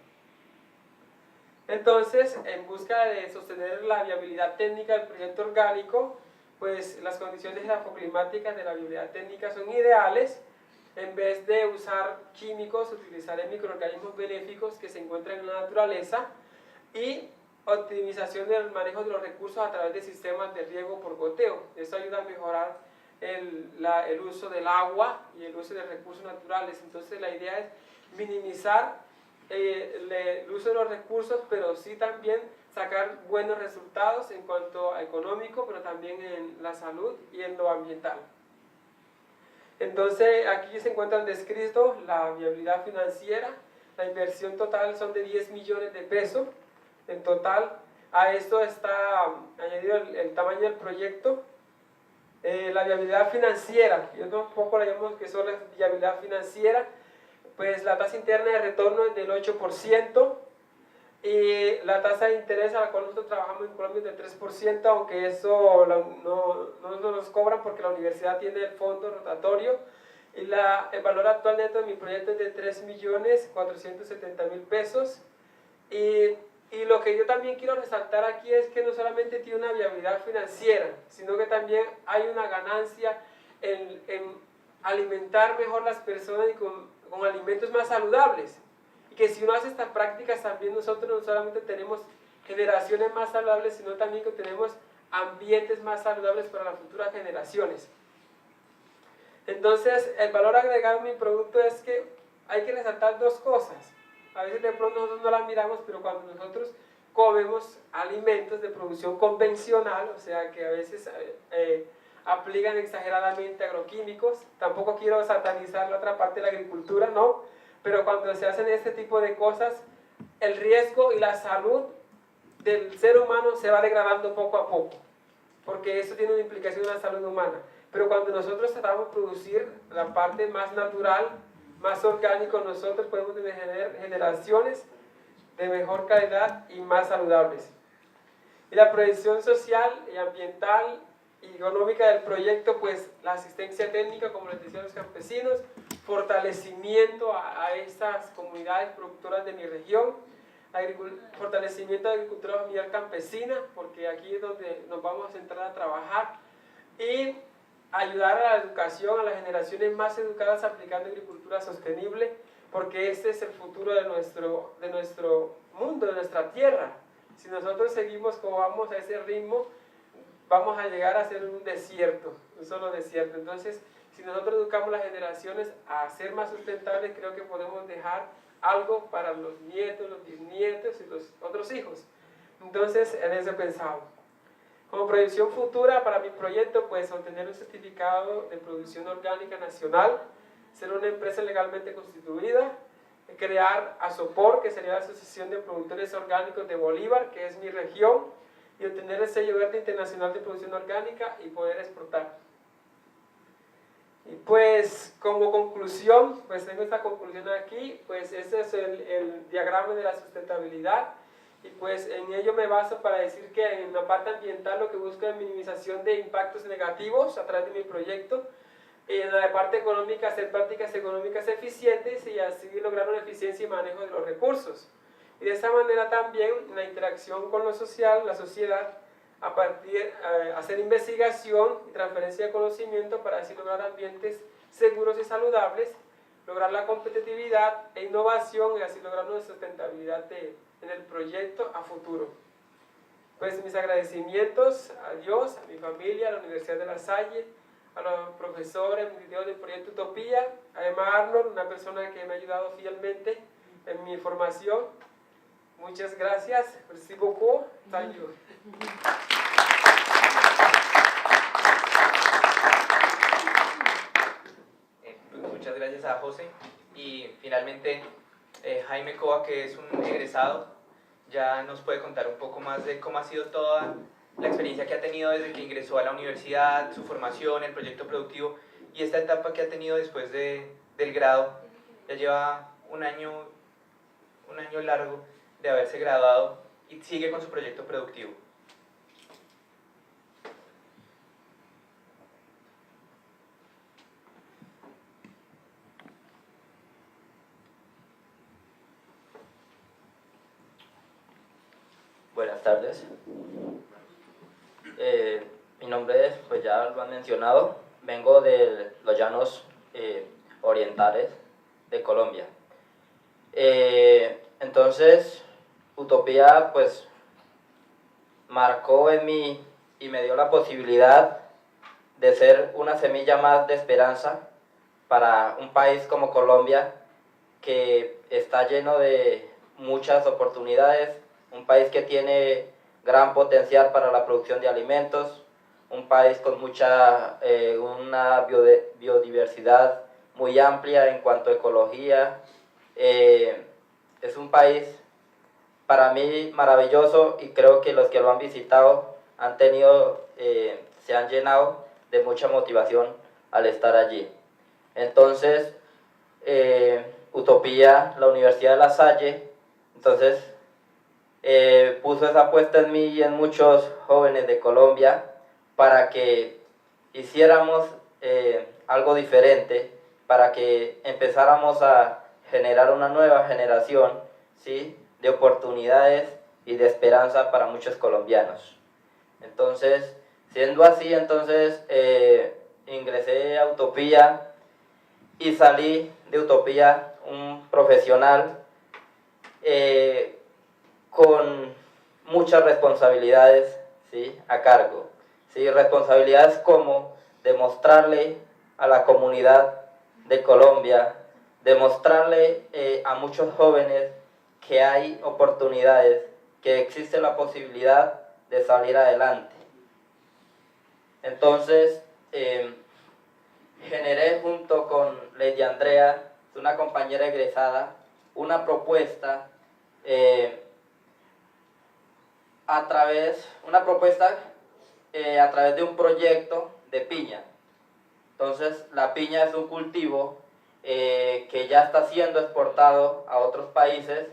Entonces, en busca de sostener la viabilidad técnica del proyecto orgánico, pues las condiciones edafoclimáticas de la viabilidad técnica son ideales. En vez de usar químicos, utilizaré microorganismos benéficos que se encuentran en la naturaleza y optimización del manejo de los recursos a través de sistemas de riego por goteo. Esto ayuda a mejorar el uso del agua y el uso de recursos naturales. Entonces la idea es minimizar el uso de los recursos, pero sí también sacar buenos resultados en cuanto a económico, pero también en la salud y en lo ambiental. Entonces aquí se encuentran descritos la viabilidad financiera. La inversión total son de 10 millones de pesos en total. A esto está añadido el tamaño del proyecto. La viabilidad financiera, yo tampoco la llamo que solo es viabilidad financiera, pues la tasa interna de retorno es del 8% y la tasa de interés a la cual nosotros trabajamos en Colombia es del 3%, aunque eso no nos cobran porque la universidad tiene el fondo rotatorio y el valor actual neto de mi proyecto es de 3.470.000 pesos y lo que yo también quiero resaltar aquí es que no solamente tiene una viabilidad financiera, sino que también hay una ganancia en alimentar mejor las personas y con alimentos más saludables. Y que si uno hace estas prácticas también nosotros no solamente tenemos generaciones más saludables, sino también que tenemos ambientes más saludables para las futuras generaciones. Entonces, el valor agregado en mi producto es que hay que resaltar dos cosas. A veces de pronto nosotros no las miramos, pero cuando nosotros comemos alimentos de producción convencional, o sea que a veces aplican exageradamente agroquímicos, tampoco quiero satanizar la otra parte de la agricultura, ¿no? Pero cuando se hacen este tipo de cosas, el riesgo y la salud del ser humano se va degradando poco a poco, porque eso tiene una implicación en la salud humana. Pero cuando nosotros tratamos de producir la parte más natural, más orgánico, nosotros podemos tener generaciones de mejor calidad y más saludables. Y la proyección social y ambiental y económica del proyecto, pues la asistencia técnica, como les decía a los campesinos, fortalecimiento a estas comunidades productoras de mi región, fortalecimiento de la agricultura familiar campesina, porque aquí es donde nos vamos a centrar a trabajar, y ayudar a la educación, a las generaciones más educadas aplicando agricultura sostenible, porque este es el futuro de nuestro mundo, de nuestra tierra. Si nosotros seguimos como vamos a ese ritmo, vamos a llegar a ser un desierto, un solo desierto. Entonces, si nosotros educamos a las generaciones a ser más sustentables, creo que podemos dejar algo para los nietos, los bisnietos y los otros hijos. Entonces, en eso he pensado. Como proyección futura para mi proyecto, pues obtener un certificado de producción orgánica nacional, ser una empresa legalmente constituida, crear ASOPOR, que sería la Asociación de Productores Orgánicos de Bolívar, que es mi región, y obtener el sello verde internacional de producción orgánica y poder exportar. Y pues como conclusión, pues tengo esta conclusión aquí, pues este es el diagrama de la sustentabilidad. Y pues en ello me baso para decir que en la parte ambiental lo que busco es minimización de impactos negativos a través de mi proyecto. En la parte económica, hacer prácticas económicas eficientes y así lograr una eficiencia y manejo de los recursos. Y de esta manera también la interacción con lo social, la sociedad, hacer investigación y transferencia de conocimiento para así lograr ambientes seguros y saludables, lograr la competitividad e innovación y así lograr una sustentabilidad en el proyecto a futuro. Pues mis agradecimientos a Dios, a mi familia, a la Universidad de La Salle, a los profesores, del proyecto Utopía, a Emma Arnold, una persona que me ha ayudado fielmente en mi formación. Muchas gracias. Merci beaucoup. Thank you. Muchas gracias a José y finalmente Jaime Coa, que es un egresado ya nos puede contar un poco más de cómo ha sido toda la experiencia que ha tenido desde que ingresó a la universidad, su formación, el proyecto productivo y esta etapa que ha tenido después del grado. Ya lleva un año largo de haberse graduado y sigue con su proyecto productivo. Buenas tardes. Mi nombre es, pues ya lo han mencionado, vengo de los llanos orientales de Colombia. Entonces, Utopía pues marcó en mí y me dio la posibilidad de ser una semilla más de esperanza para un país como Colombia, que está lleno de muchas oportunidades, un país que tiene gran potencial para la producción de alimentos, un país con una biodiversidad muy amplia en cuanto a ecología. Es un país para mí maravilloso y creo que los que lo han visitado se han llenado de mucha motivación al estar allí. Entonces, Utopía, la Universidad de La Salle, entonces puso esa apuesta en mí y en muchos jóvenes de Colombia para que hiciéramos algo diferente, para que empezáramos a generar una nueva generación, ¿sí?, de oportunidades y de esperanza para muchos colombianos. Entonces, siendo así, entonces ingresé a Utopía y salí de Utopía un profesional con muchas responsabilidades, ¿sí?, a cargo. ¿Sí? Responsabilidades como demostrarle a la comunidad de Colombia, demostrarle a muchos jóvenes que hay oportunidades, que existe la posibilidad de salir adelante. Entonces, generé junto con Lady Andrea, una compañera egresada, una propuesta a través de un proyecto de piña. Entonces, la piña es un cultivo que ya está siendo exportado a otros países,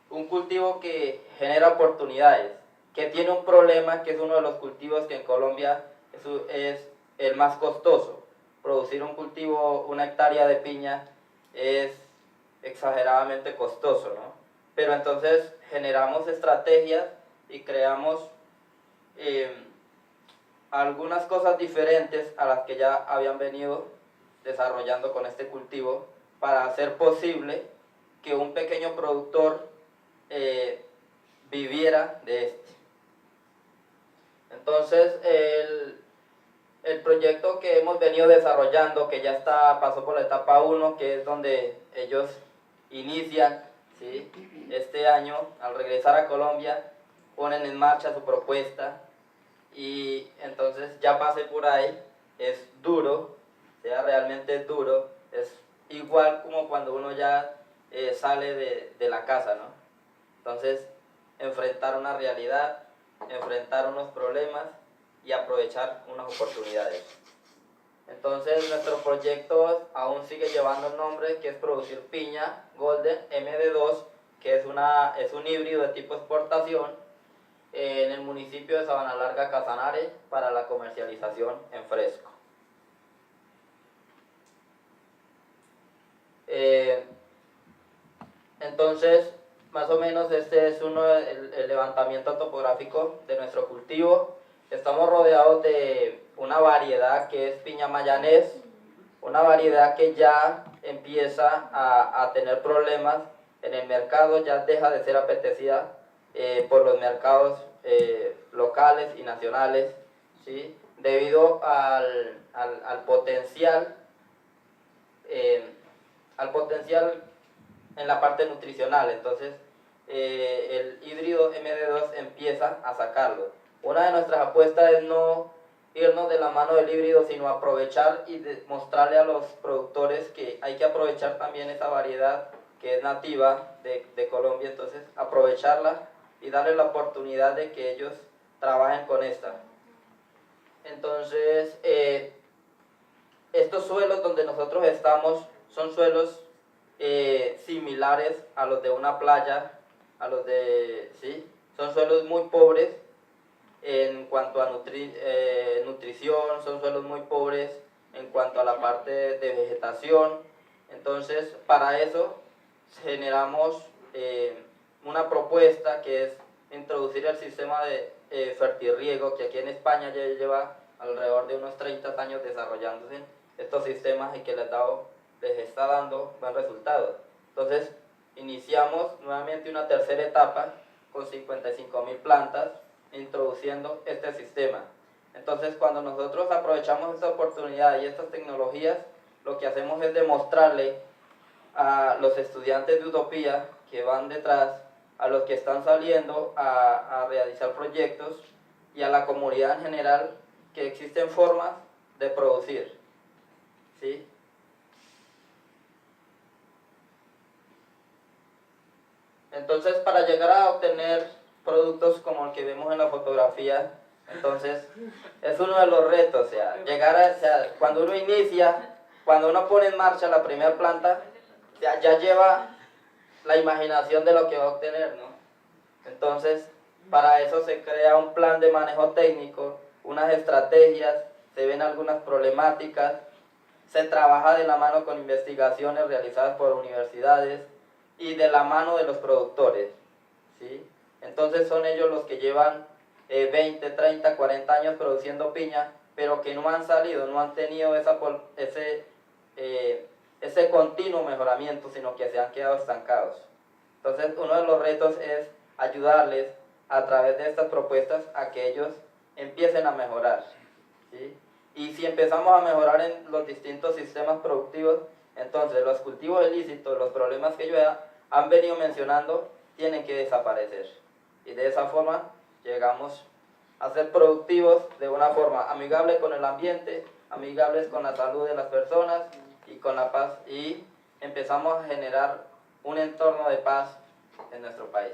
un cultivo que genera oportunidades, que tiene un problema, que es uno de los cultivos que en Colombia es el más costoso. Producir un cultivo, una hectárea de piña, es exageradamente costoso, ¿no? Pero entonces generamos estrategias y creamos algunas cosas diferentes a las que ya habían venido desarrollando con este cultivo para hacer posible que un pequeño productor viviera de este. Entonces el proyecto que hemos venido desarrollando, que ya pasó por la etapa 1, que es donde ellos inician, ¿sí?, este año, al regresar a Colombia, ponen en marcha su propuesta y entonces ya pasé por ahí. Es duro, realmente es duro, es igual como cuando uno ya sale de la casa, ¿no? Entonces, enfrentar una realidad, enfrentar unos problemas y aprovechar unas oportunidades. Entonces, nuestro proyecto aún sigue llevando el nombre, que es producir piña Golden MD2, que es un híbrido de tipo exportación en el municipio de Sabana Larga, Casanare, para la comercialización en fresco. Entonces, más o menos este es el levantamiento topográfico de nuestro cultivo. Estamos rodeados de una variedad que es piña mayanés, una variedad que ya empieza a tener problemas en el mercado, ya deja de ser apetecida por los mercados locales y nacionales, ¿sí?, debido al potencial en la parte nutricional. Entonces el híbrido MD2 empieza a sacarlo. Una de nuestras apuestas es no irnos de la mano del híbrido, sino aprovechar y mostrarle a los productores que hay que aprovechar también esa variedad que es nativa de Colombia, entonces aprovecharla y darle la oportunidad de que ellos trabajen con esta. Entonces, estos suelos donde nosotros estamos son suelos similares a los de una playa, a los de, ¿sí? Son suelos muy pobres en cuanto a nutrición, son suelos muy pobres en cuanto a la parte de vegetación. Entonces, para eso generamos una propuesta que es introducir el sistema de fertirriego, que aquí en España ya lleva alrededor de unos 30 años desarrollándose estos sistemas y que les está dando buen resultado. Entonces, iniciamos nuevamente una tercera etapa con 55.000 plantas introduciendo este sistema. Entonces, cuando nosotros aprovechamos esta oportunidad y estas tecnologías, lo que hacemos es demostrarle a los estudiantes de Utopía que van detrás, a los que están saliendo a realizar proyectos y a la comunidad en general que existen formas de producir, ¿sí? Entonces, para llegar a obtener productos como el que vemos en la fotografía, entonces es uno de los retos, o sea, cuando uno inicia, cuando uno pone en marcha la primera planta, ya lleva la imaginación de lo que va a obtener, ¿no? Entonces, para eso se crea un plan de manejo técnico, unas estrategias, se ven algunas problemáticas, se trabaja de la mano con investigaciones realizadas por universidades y de la mano de los productores, ¿sí? Entonces son ellos los que llevan 20, 30, 40 años produciendo piña, pero que no han salido, no han tenido ese continuo mejoramiento, sino que se han quedado estancados. Entonces, uno de los retos es ayudarles a través de estas propuestas a que ellos empiecen a mejorar, ¿sí? Y si empezamos a mejorar en los distintos sistemas productivos, entonces los cultivos ilícitos, los problemas que ellos han venido mencionando, tienen que desaparecer. Y de esa forma llegamos a ser productivos de una forma amigable con el ambiente, amigables con la salud de las personas y con la paz, y empezamos a generar un entorno de paz en nuestro país.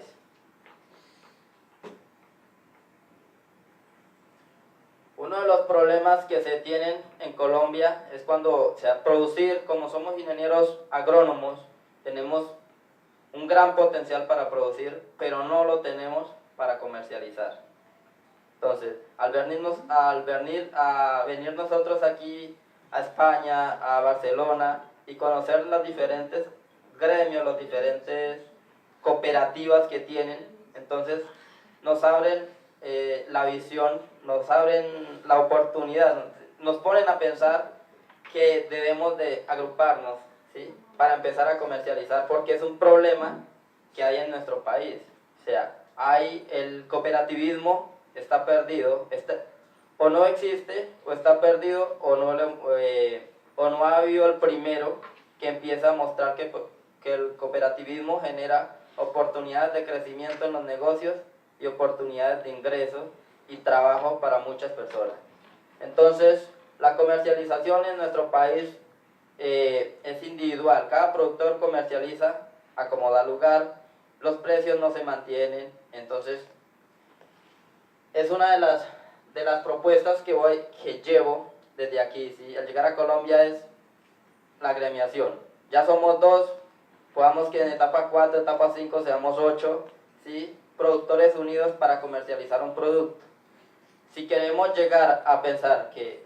Uno de los problemas que se tienen en Colombia es cuando producir, como somos ingenieros agrónomos, tenemos un gran potencial para producir, pero no lo tenemos para comercializar. Entonces, al venir nosotros aquí a España, a Barcelona, y conocer los diferentes gremios, las diferentes cooperativas que tienen, entonces nos abren la visión, nos abren la oportunidad, nos ponen a pensar que debemos de agruparnos, ¿sí? Para empezar a comercializar, porque es un problema que hay en nuestro país. O sea, el cooperativismo está perdido, o no existe, o está perdido, o no ha habido el primero que empieza a mostrar que el cooperativismo genera oportunidades de crecimiento en los negocios y oportunidades de ingresos y trabajo para muchas personas. Entonces, la comercialización en nuestro país es individual. Cada productor comercializa a como da lugar, los precios no se mantienen. Entonces, es una de las propuestas que llevo desde aquí, ¿sí? Al llegar a Colombia es la agremiación. Ya somos 2, podamos que en etapa 4, etapa 5 seamos 8, ¿sí? Productores unidos para comercializar un producto. Si queremos llegar a pensar que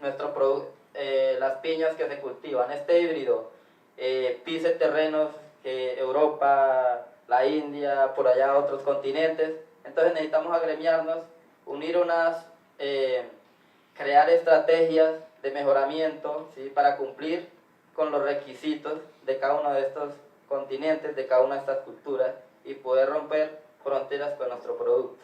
las piñas que se cultivan, este híbrido, pise terrenos que Europa, la India, por allá otros continentes, entonces necesitamos agremiarnos, unir crear estrategias de mejoramiento, ¿sí? Para cumplir con los requisitos de cada uno de estos continentes, de cada una de estas culturas, y poder romper fronteras con nuestro producto.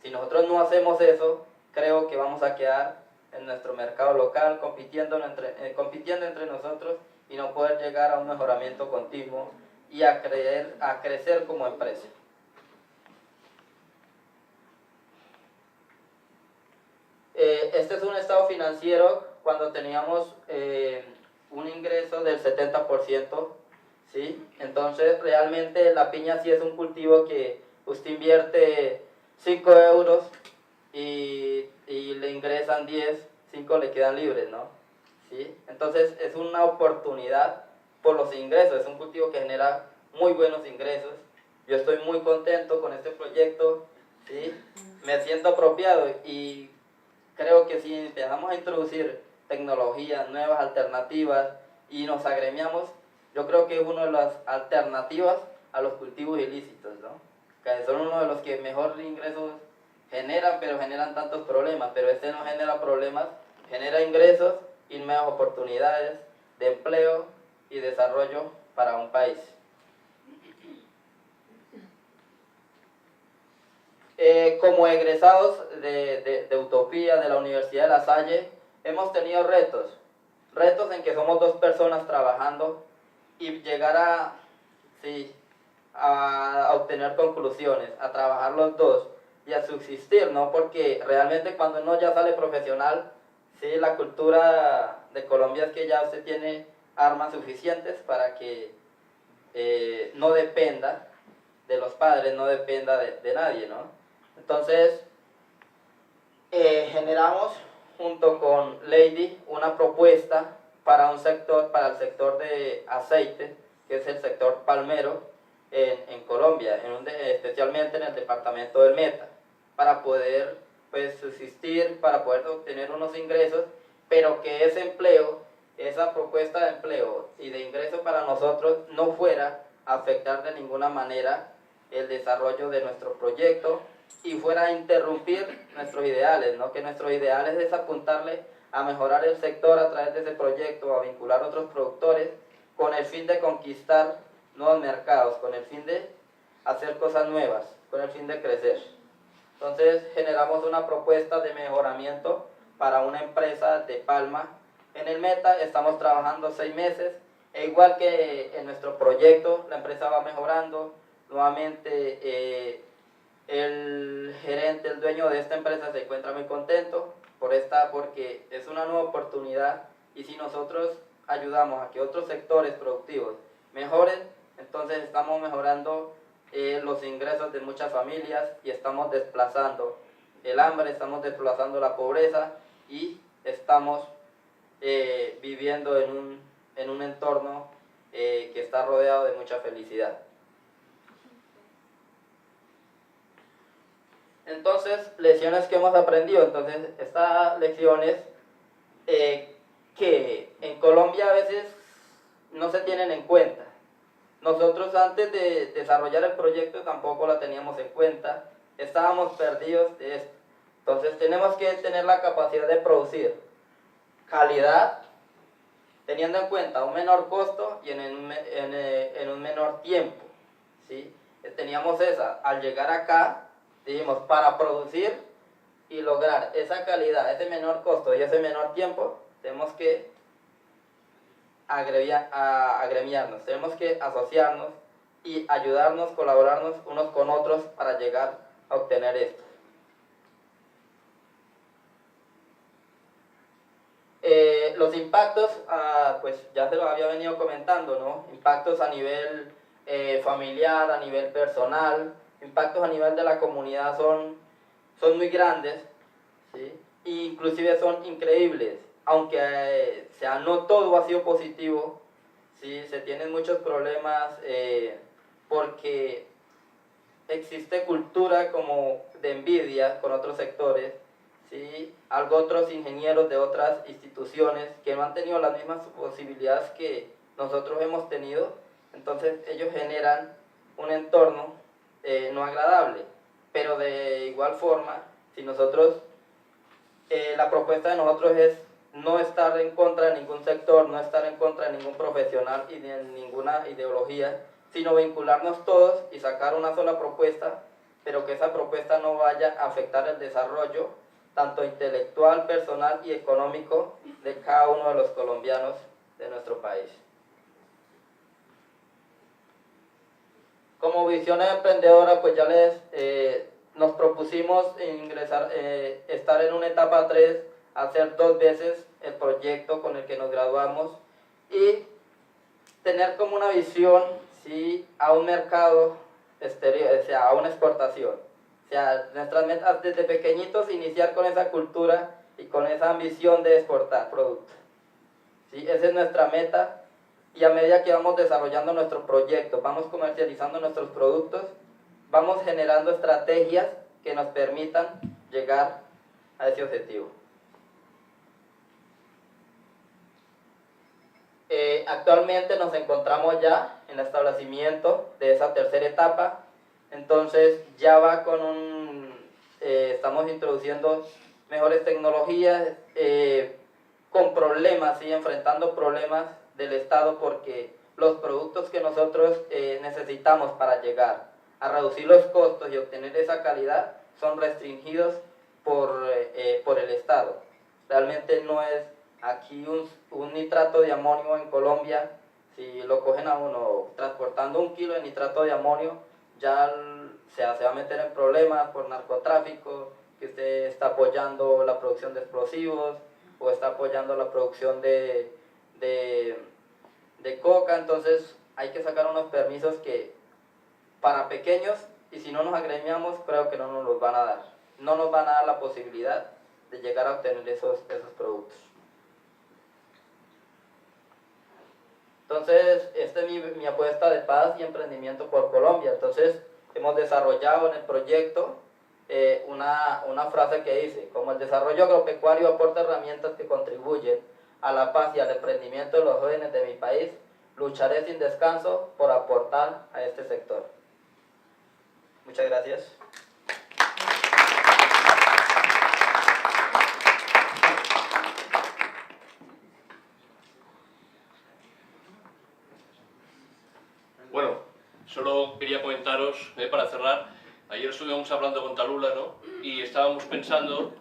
Si nosotros no hacemos eso, creo que vamos a quedar en nuestro mercado local compitiendo entre nosotros y no poder llegar a un mejoramiento continuo y a crecer como empresa. Este es un estado financiero cuando teníamos un ingreso del 70%, ¿sí? Entonces realmente la piña sí es un cultivo que usted invierte 5 euros y le ingresan 10, 5 le quedan libres, ¿no? ¿Sí? Entonces es una oportunidad por los ingresos, es un cultivo que genera muy buenos ingresos. Yo estoy muy contento con este proyecto, ¿sí? Me siento apropiado y creo que si empezamos a introducir tecnologías nuevas, alternativas y nos agremiamos, yo creo que es una de las alternativas a los cultivos ilícitos, ¿no? Que son uno de los que mejor ingresos generan, pero generan tantos problemas, pero este no genera problemas, genera ingresos y nuevas oportunidades de empleo y desarrollo para un país. Como egresados de Utopía, de la Universidad de La Salle, hemos tenido retos en que somos 2 personas trabajando y llegar a obtener conclusiones, a trabajar los 2 y a subsistir, ¿no? Porque realmente cuando uno ya sale profesional, ¿sí? La cultura de Colombia es que ya usted tiene armas suficientes para que no dependa de los padres, no dependa de nadie, ¿no? Entonces, generamos junto con Lady una propuesta para el sector de aceite, que es el sector palmero en Colombia, especialmente en el departamento del Meta, para poder pues subsistir, para poder obtener unos ingresos, pero que ese empleo, esa propuesta de empleo y de ingreso para nosotros no fuera a afectar de ninguna manera el desarrollo de nuestro proyecto y fuera a interrumpir nuestros ideales, ¿no? Que nuestros ideales es apuntarle a mejorar el sector a través de ese proyecto, a vincular a otros productores con el fin de conquistar nuevos mercados, con el fin de hacer cosas nuevas, con el fin de crecer. Entonces generamos una propuesta de mejoramiento para una empresa de palma en el Meta. Estamos trabajando 6 meses e igual que en nuestro proyecto la empresa va mejorando. Nuevamente el gerente, el dueño de esta empresa se encuentra muy contento porque es una nueva oportunidad y si nosotros ayudamos a que otros sectores productivos mejoren, entonces estamos mejorando los ingresos de muchas familias y estamos desplazando el hambre, estamos desplazando la pobreza y estamos viviendo en un entorno que está rodeado de mucha felicidad. Entonces, lecciones que hemos aprendido. Entonces, estas lecciones que en Colombia a veces no se tienen en cuenta. Nosotros antes de desarrollar el proyecto tampoco la teníamos en cuenta. Estábamos perdidos de esto. Entonces, tenemos que tener la capacidad de producir calidad, teniendo en cuenta un menor costo y en un menor tiempo, ¿sí? Teníamos al llegar acá, dijimos, para producir y lograr esa calidad, ese menor costo y ese menor tiempo, tenemos que agremiarnos, tenemos que asociarnos y ayudarnos, colaborarnos unos con otros para llegar a obtener esto. Los impactos, pues ya se lo había venido comentando, ¿no? Impactos a nivel familiar, a nivel personal, impactos a nivel de la comunidad son muy grandes, ¿sí? E inclusive son increíbles, aunque no todo ha sido positivo, ¿sí? Se tienen muchos problemas porque existe cultura como de envidia con otros sectores, ¿sí? Otros ingenieros de otras instituciones que no han tenido las mismas posibilidades que nosotros hemos tenido, entonces ellos generan un entorno no agradable, pero de igual forma, si nosotros, la propuesta de nosotros es no estar en contra de ningún sector, no estar en contra de ningún profesional y de ninguna ideología, sino vincularnos todos y sacar una sola propuesta, pero que esa propuesta no vaya a afectar el desarrollo tanto intelectual, personal y económico de cada uno de los colombianos de nuestro país. Como visión emprendedora, pues ya nos propusimos estar en una etapa 3, hacer 2 veces el proyecto con el que nos graduamos y tener como una visión, ¿sí?, a un mercado exterior, o sea, a una exportación. O sea, nuestras metas desde pequeñitos iniciar con esa cultura y con esa ambición de exportar productos. ¿Sí? Esa es nuestra meta, y a medida que vamos desarrollando nuestro proyecto, vamos comercializando nuestros productos, vamos generando estrategias que nos permitan llegar a ese objetivo. Actualmente nos encontramos ya en el establecimiento de esa tercera etapa, entonces ya va con estamos introduciendo mejores tecnologías, con problemas, ¿sí?, enfrentando problemas del Estado, porque los productos que nosotros necesitamos para llegar a reducir los costos y obtener esa calidad son restringidos por el Estado. Realmente no es aquí un nitrato de amonio en Colombia, si lo cogen a uno transportando 1 kilo de nitrato de amonio, ya se va a meter en problemas por narcotráfico, que usted está apoyando la producción de explosivos o está apoyando la producción de coca. Entonces hay que sacar unos permisos que para pequeños, y si no nos agremiamos, creo que no nos los van a dar. No nos van a dar la posibilidad de llegar a obtener esos productos. Entonces, esta es mi apuesta de paz y emprendimiento por Colombia. Entonces, hemos desarrollado en el proyecto una frase que dice: como el desarrollo agropecuario aporta herramientas que contribuyen a la paz y al emprendimiento de los jóvenes de mi país, lucharé sin descanso por aportar a este sector. Muchas gracias. Bueno, solo quería comentaros, para cerrar, ayer estuvimos hablando con Talula, ¿no?, y estábamos pensando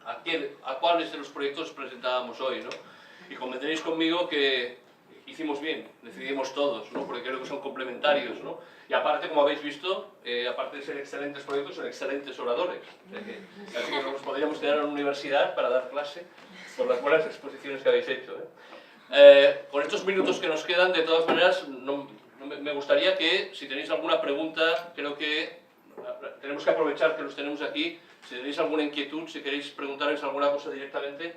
a cuáles de los proyectos presentábamos hoy, ¿no?, y convendréis conmigo que hicimos bien, decidimos todos, ¿no?, porque creo que son complementarios, ¿no?, y aparte, como habéis visto, aparte de ser excelentes proyectos, son excelentes oradores. Casi que nos podríamos quedar en la universidad para dar clase por las buenas exposiciones que habéis hecho, con estos minutos que nos quedan, de todas maneras, me gustaría que, si tenéis alguna pregunta, creo que tenemos que aprovechar que los tenemos aquí. Si tenéis alguna inquietud, si queréis preguntarles alguna cosa directamente,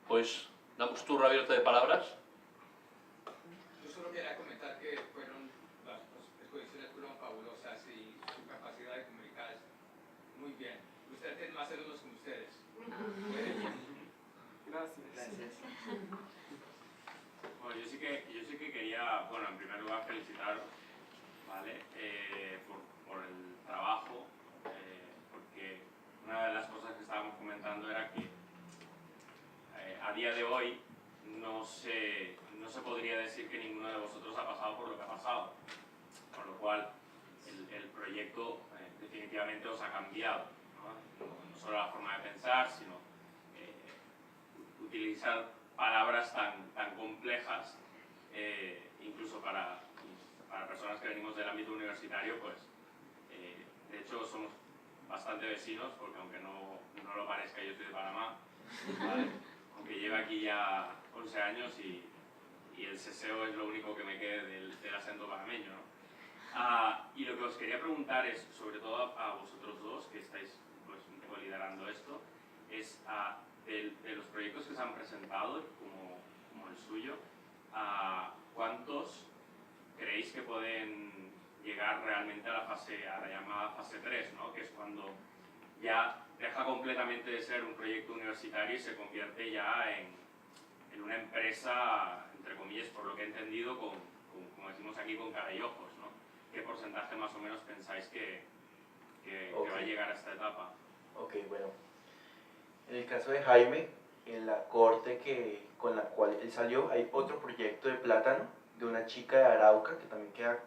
pues damos turno abierto de palabras. Yo solo quería comentar que las exposiciones fueron fabulosas y su capacidad de comunicar es muy bien. Ustedes tienen más alumnos como ustedes. Gracias. Bueno, yo sí que quería, bueno, en primer lugar felicitaros, ¿vale?, por el trabajo, porque una de las cosas que estábamos comentando era que a día de hoy no se podría decir que ninguno de vosotros ha pasado por lo que ha pasado, con lo cual el proyecto definitivamente os ha cambiado, no solo la forma de pensar, sino utilizar palabras tan complejas, incluso para personas que venimos del ámbito universitario, pues de hecho somos bastante vecinos, porque aunque no lo parezca, yo soy de Panamá, ¿vale?, aunque llevo aquí ya 11 años y el seseo es lo único que me quede del acento panameño, ¿no? Y lo que os quería preguntar es, sobre todo a vosotros dos, que estáis pues un poco liderando esto, es de los proyectos que se han presentado, como el suyo, ¿cuántos creéis que pueden llegar realmente a la llamada fase 3, ¿no?, que es cuando ya deja completamente de ser un proyecto universitario y se convierte ya en una empresa, entre comillas, por lo que he entendido, como decimos aquí, con cara y ojos, ¿no? ¿Qué porcentaje más o menos pensáis que va a llegar a esta etapa? Ok, bueno. En el caso de Jaime, en la corte con la cual él salió, hay otro proyecto de plátano de una chica de Arauca, que también queda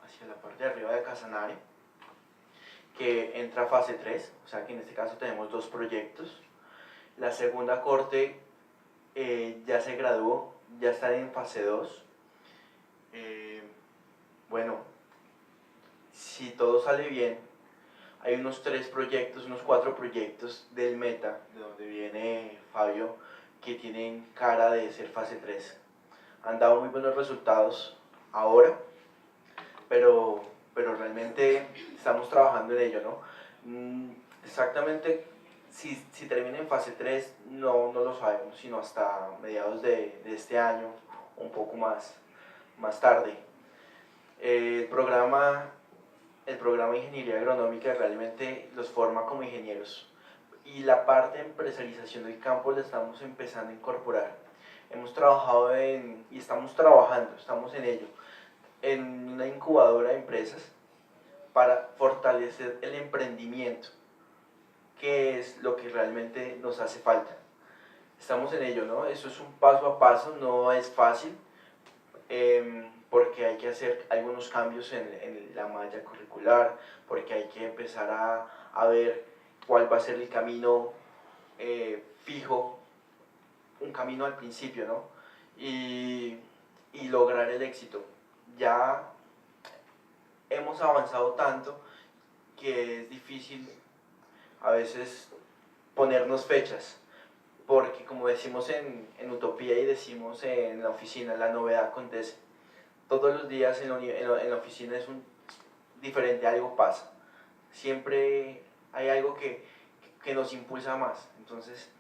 hacia la parte de arriba de Casanare, que entra a fase 3, o sea que en este caso tenemos 2 proyectos. La segunda corte ya se graduó, ya está en fase 2. Bueno, si todo sale bien, hay unos 4 proyectos del Meta, de donde viene Fabio, que tienen cara de ser fase 3. han dado muy buenos resultados ahora, pero realmente estamos trabajando en ello, ¿no? Exactamente si termina en fase 3 no lo sabemos, sino hasta mediados de este año, un poco más tarde. El programa de Ingeniería Agronómica realmente los forma como ingenieros, y la parte de empresarización del campo la estamos empezando a incorporar. Hemos trabajado estamos en ello, en una incubadora de empresas para fortalecer el emprendimiento, que es lo que realmente nos hace falta. Estamos en ello, ¿no? Eso es un paso a paso, no es fácil, porque hay que hacer algunos cambios en la malla curricular, porque hay que empezar a ver cuál va a ser el camino fijo, un camino al principio, ¿no? Y lograr el éxito. Ya hemos avanzado tanto que es difícil a veces ponernos fechas, porque como decimos en Utopía y decimos en la oficina, la novedad acontece. Todos los días en la oficina es diferente, algo pasa. Siempre hay algo que nos impulsa más. Entonces,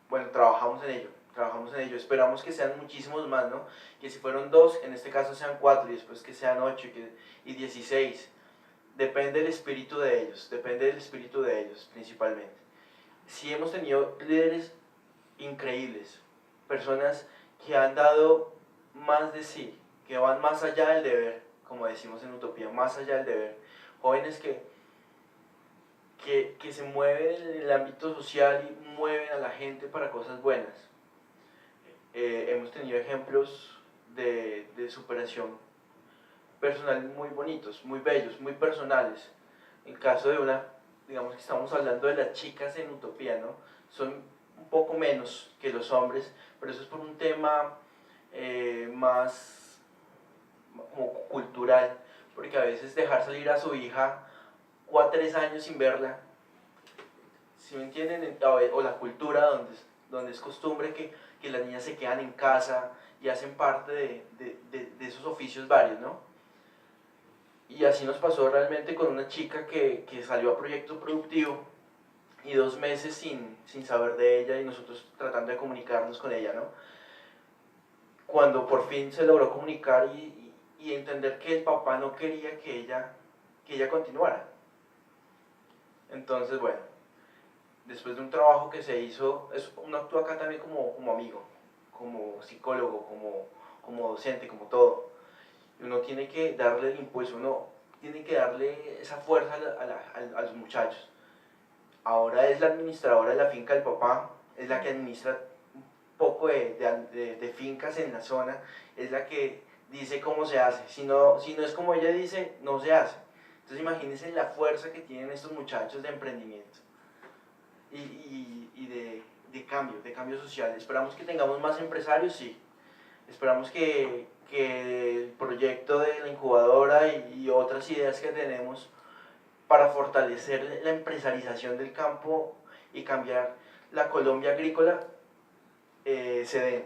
bueno, trabajamos en ello. Esperamos que sean muchísimos más, ¿no? Que si fueron 2, en este caso sean 4, y después que sean 8 y 16. Depende del espíritu de ellos, principalmente. Sí hemos tenido líderes increíbles, personas que han dado más de sí, que van más allá del deber, como decimos en Utopía, más allá del deber. Jóvenes que se mueven en el ámbito social y mueven a la gente para cosas buenas. Hemos tenido ejemplos de superación personal muy bonitos, muy bellos, muy personales. En caso de digamos que estamos hablando de las chicas en Utopía, ¿no? Son un poco menos que los hombres, pero eso es por un tema más como cultural, porque a veces dejar salir a su hija 4 o 3 años sin verla, ¿sí me entienden? O la cultura donde es costumbre que las niñas se quedan en casa y hacen parte de esos oficios varios, ¿no? Y así nos pasó realmente con una chica que salió a proyecto productivo y 2 meses sin saber de ella, y nosotros tratando de comunicarnos con ella, ¿no? Cuando por fin se logró comunicar y entender que el papá no quería que ella continuara. Entonces, bueno, después de un trabajo que se hizo, uno actúa acá también como amigo, como psicólogo, como docente, como todo. Uno tiene que darle el impulso, uno tiene que darle esa fuerza a los muchachos. Ahora es la administradora de la finca del papá, es la que administra un poco de fincas en la zona, es la que dice cómo se hace. Si no es como ella dice, no se hace. Entonces imagínense la fuerza que tienen estos muchachos de emprendimiento y de cambio social. Esperamos que tengamos más empresarios, sí. Esperamos que el proyecto de la incubadora y otras ideas que tenemos para fortalecer la empresarización del campo y cambiar la Colombia agrícola se den.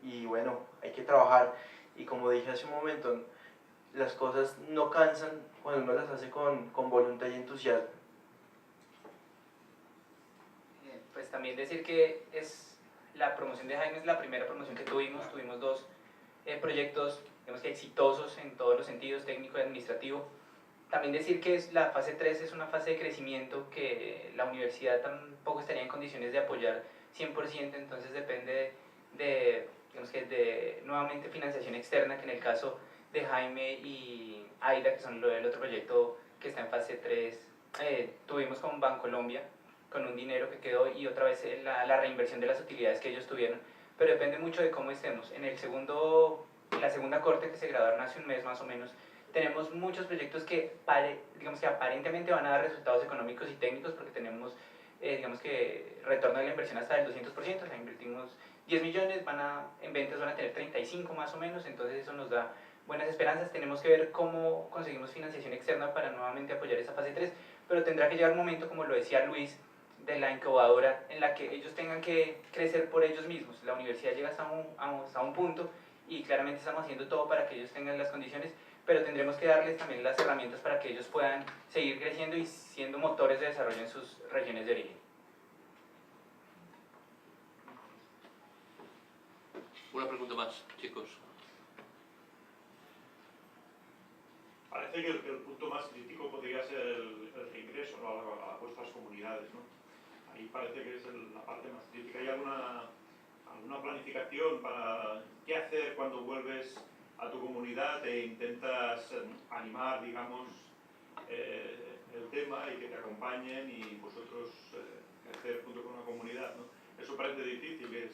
Y bueno, hay que trabajar, y como dije hace un momento, las cosas no cansan cuando uno las hace con voluntad y entusiasmo. Pues también decir que la promoción de Jaime es la primera promoción que tuvimos 2 proyectos, digamos que exitosos en todos los sentidos, técnico y administrativo. También decir que la fase 3 es una fase de crecimiento que la universidad tampoco estaría en condiciones de apoyar 100%, entonces depende de nuevamente financiación externa, que en el caso de Jaime y Aida, que son el otro proyecto que está en fase 3, tuvimos con Bancolombia, con un dinero que quedó, y otra vez la reinversión de las utilidades que ellos tuvieron, pero depende mucho de cómo estemos. En la segunda corte, que se graduaron hace un mes más o menos, tenemos muchos proyectos que aparentemente van a dar resultados económicos y técnicos, porque tenemos retorno de la inversión hasta del 200%, o sea, invertimos 10 millones, en ventas van a tener 35 más o menos, entonces eso nos da buenas esperanzas. Tenemos que ver cómo conseguimos financiación externa para nuevamente apoyar esa fase 3, pero tendrá que llegar un momento, como lo decía Luis, de la incubadora en la que ellos tengan que crecer por ellos mismos. La universidad llega hasta un punto y claramente estamos haciendo todo para que ellos tengan las condiciones, pero tendremos que darles también las herramientas para que ellos puedan seguir creciendo y siendo motores de desarrollo en sus regiones de origen. Una pregunta más, chicos. Parece que el punto más crítico podría ser el reingreso, ¿no?, a vuestras comunidades, ¿no? Ahí parece que es la parte más crítica. ¿Hay alguna planificación para qué hacer cuando vuelves a tu comunidad e intentas animar, digamos, el tema y que te acompañen y vosotros crecer junto con la comunidad, ¿no? Eso parece difícil, es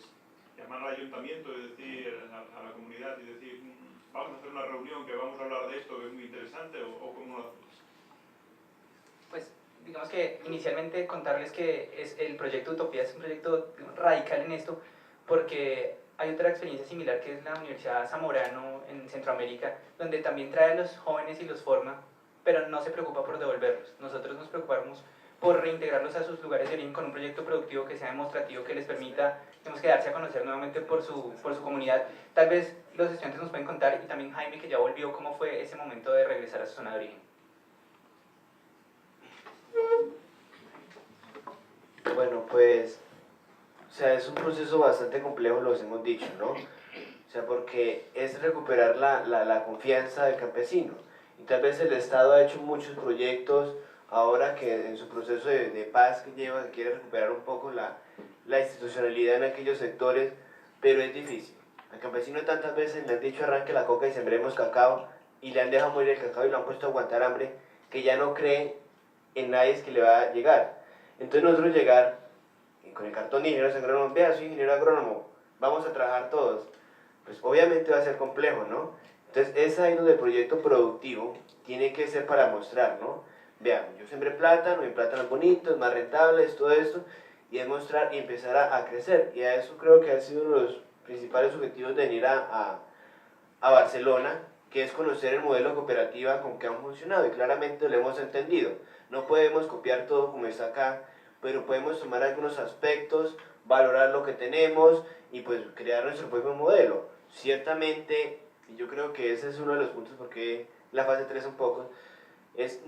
llamar al ayuntamiento y decir a la comunidad y decir vamos a hacer una reunión que vamos a hablar de esto que es muy interesante, o cómo lo hacéis. Pues digamos que inicialmente contarles que el proyecto Utopía es un proyecto radical en esto, porque hay otra experiencia similar que es la Universidad Zamorano en Centroamérica, donde también trae a los jóvenes y los forma, pero no se preocupa por devolverlos. Nosotros nos preocupamos por reintegrarlos a sus lugares de origen con un proyecto productivo que sea demostrativo, que les permita, tenemos que darse a conocer nuevamente por su comunidad. Tal vez los estudiantes nos pueden contar, y también Jaime, que ya volvió, cómo fue ese momento de regresar a su zona de origen. Bueno, pues, o sea, es un proceso bastante complejo, los hemos dicho, ¿no? O sea, porque es recuperar la confianza del campesino. Y tal vez el Estado ha hecho muchos proyectos ahora que en su proceso de paz que lleva, que quiere recuperar un poco la institucionalidad en aquellos sectores, pero es difícil. Al campesino tantas veces le han dicho arranque la coca y sembremos cacao, y le han dejado morir el cacao y lo han puesto a aguantar hambre, que ya no cree en nadie que le va a llegar. Entonces nosotros llegar con el cartón de ingenieros agrónomos, vea, soy ingeniero agrónomo, vamos a trabajar todos, pues obviamente va a ser complejo, ¿no? Entonces es ahí donde el proyecto productivo tiene que ser para mostrar, ¿no? Vean, yo sembré plátano, mi plátano es bonito, es más rentable, es todo esto, y es mostrar y empezar a crecer. Y a eso creo que ha sido uno de los principales objetivos de venir a Barcelona, que es conocer el modelo de cooperativa con que han funcionado, y claramente lo hemos entendido. No podemos copiar todo como está acá, pero podemos tomar algunos aspectos, valorar lo que tenemos y pues crear nuestro propio modelo. Ciertamente, y yo creo que ese es uno de los puntos porque la fase 3 un poco,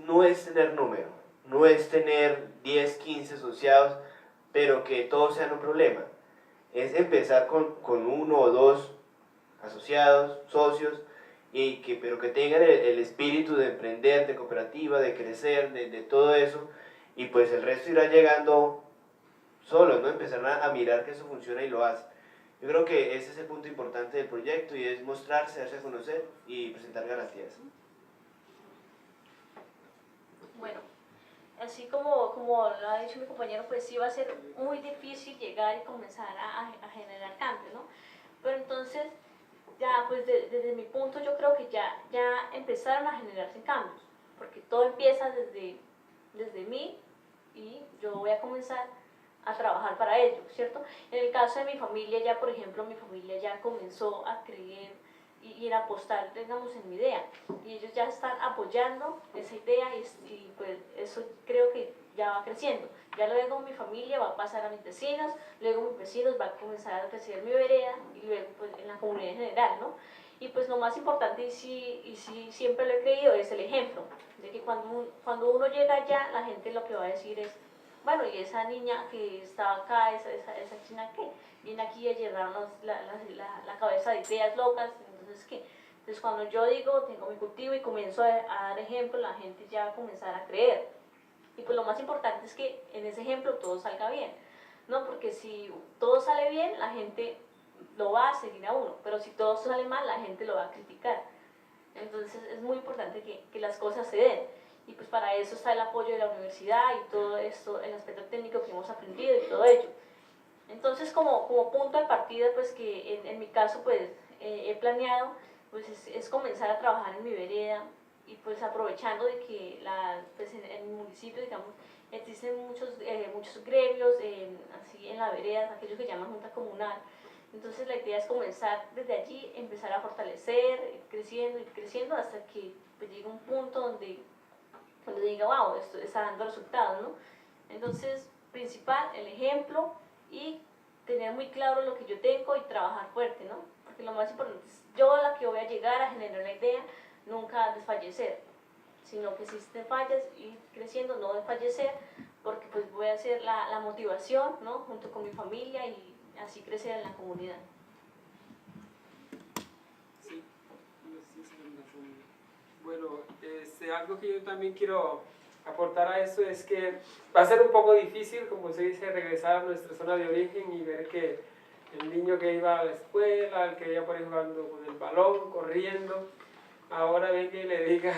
no es tener número, no es tener 10, 15 asociados, pero que todos sean un problema. Es empezar con 1 o 2 asociados, socios, pero que tengan el espíritu de emprender, de cooperativa, de crecer, de todo eso, y pues el resto irá llegando solos, ¿no? Empezar a mirar que eso funciona y lo hace. Yo creo que ese es el punto importante del proyecto, y es mostrarse, darse a conocer y presentar garantías. Bueno, así como lo ha dicho mi compañero, pues sí va a ser muy difícil llegar y comenzar a generar cambios, ¿no? Pero entonces, ya pues desde mi punto yo creo que ya empezaron a generarse cambios, porque todo empieza desde mí, y yo voy a comenzar a trabajar para ello, ¿cierto? En el caso de mi familia, ya por ejemplo, mi familia ya comenzó a creer y a apostar, digamos, en mi idea, y ellos ya están apoyando esa idea, y pues eso creo que ya va creciendo. Ya luego mi familia va a pasar a mis vecinos, luego mis vecinos van a comenzar a crecer mi vereda, y luego pues en la comunidad en general, ¿no? Y pues lo más importante, y sí siempre lo he creído, es el ejemplo, de que cuando uno llega allá, la gente lo que va a decir es, bueno, y esa niña que estaba acá, esa china que viene aquí a llenarnos la cabeza de ideas locas, entonces ¿qué? Entonces cuando yo digo, tengo mi cultivo y comienzo a dar ejemplo, la gente ya va a comenzar a creer. Y pues lo más importante es que en ese ejemplo todo salga bien, ¿no? Porque si todo sale bien, la gente lo va a seguir a uno, pero si todo sale mal, la gente lo va a criticar. Entonces es muy importante que las cosas se den, y pues para eso está el apoyo de la universidad y todo esto, el aspecto técnico que hemos aprendido y todo ello. Entonces como punto de partida, pues que en mi caso pues he planeado pues es comenzar a trabajar en mi vereda, y pues aprovechando de que pues en mi municipio, digamos, existen muchos gremios así en la vereda, aquellos que llaman junta comunal. Entonces la idea es comenzar desde allí, empezar a fortalecer, ir creciendo hasta que pues, llegue un punto donde diga, wow, esto está dando resultados, ¿no? Entonces principal, el ejemplo y tener muy claro lo que yo tengo y trabajar fuerte, ¿no? Porque lo más importante es yo la que voy a llegar a generar una idea, nunca desfallecer, sino que si te fallas, ir creciendo, no desfallecer, porque pues voy a hacer la motivación, ¿no? Junto con mi familia y así crecer en la comunidad. Sí. Bueno, algo que yo también quiero aportar a eso es que va a ser un poco difícil, como se dice, regresar a nuestra zona de origen y ver que el niño que iba a la escuela, el que iba por ahí jugando con el balón, corriendo, ahora venga y le diga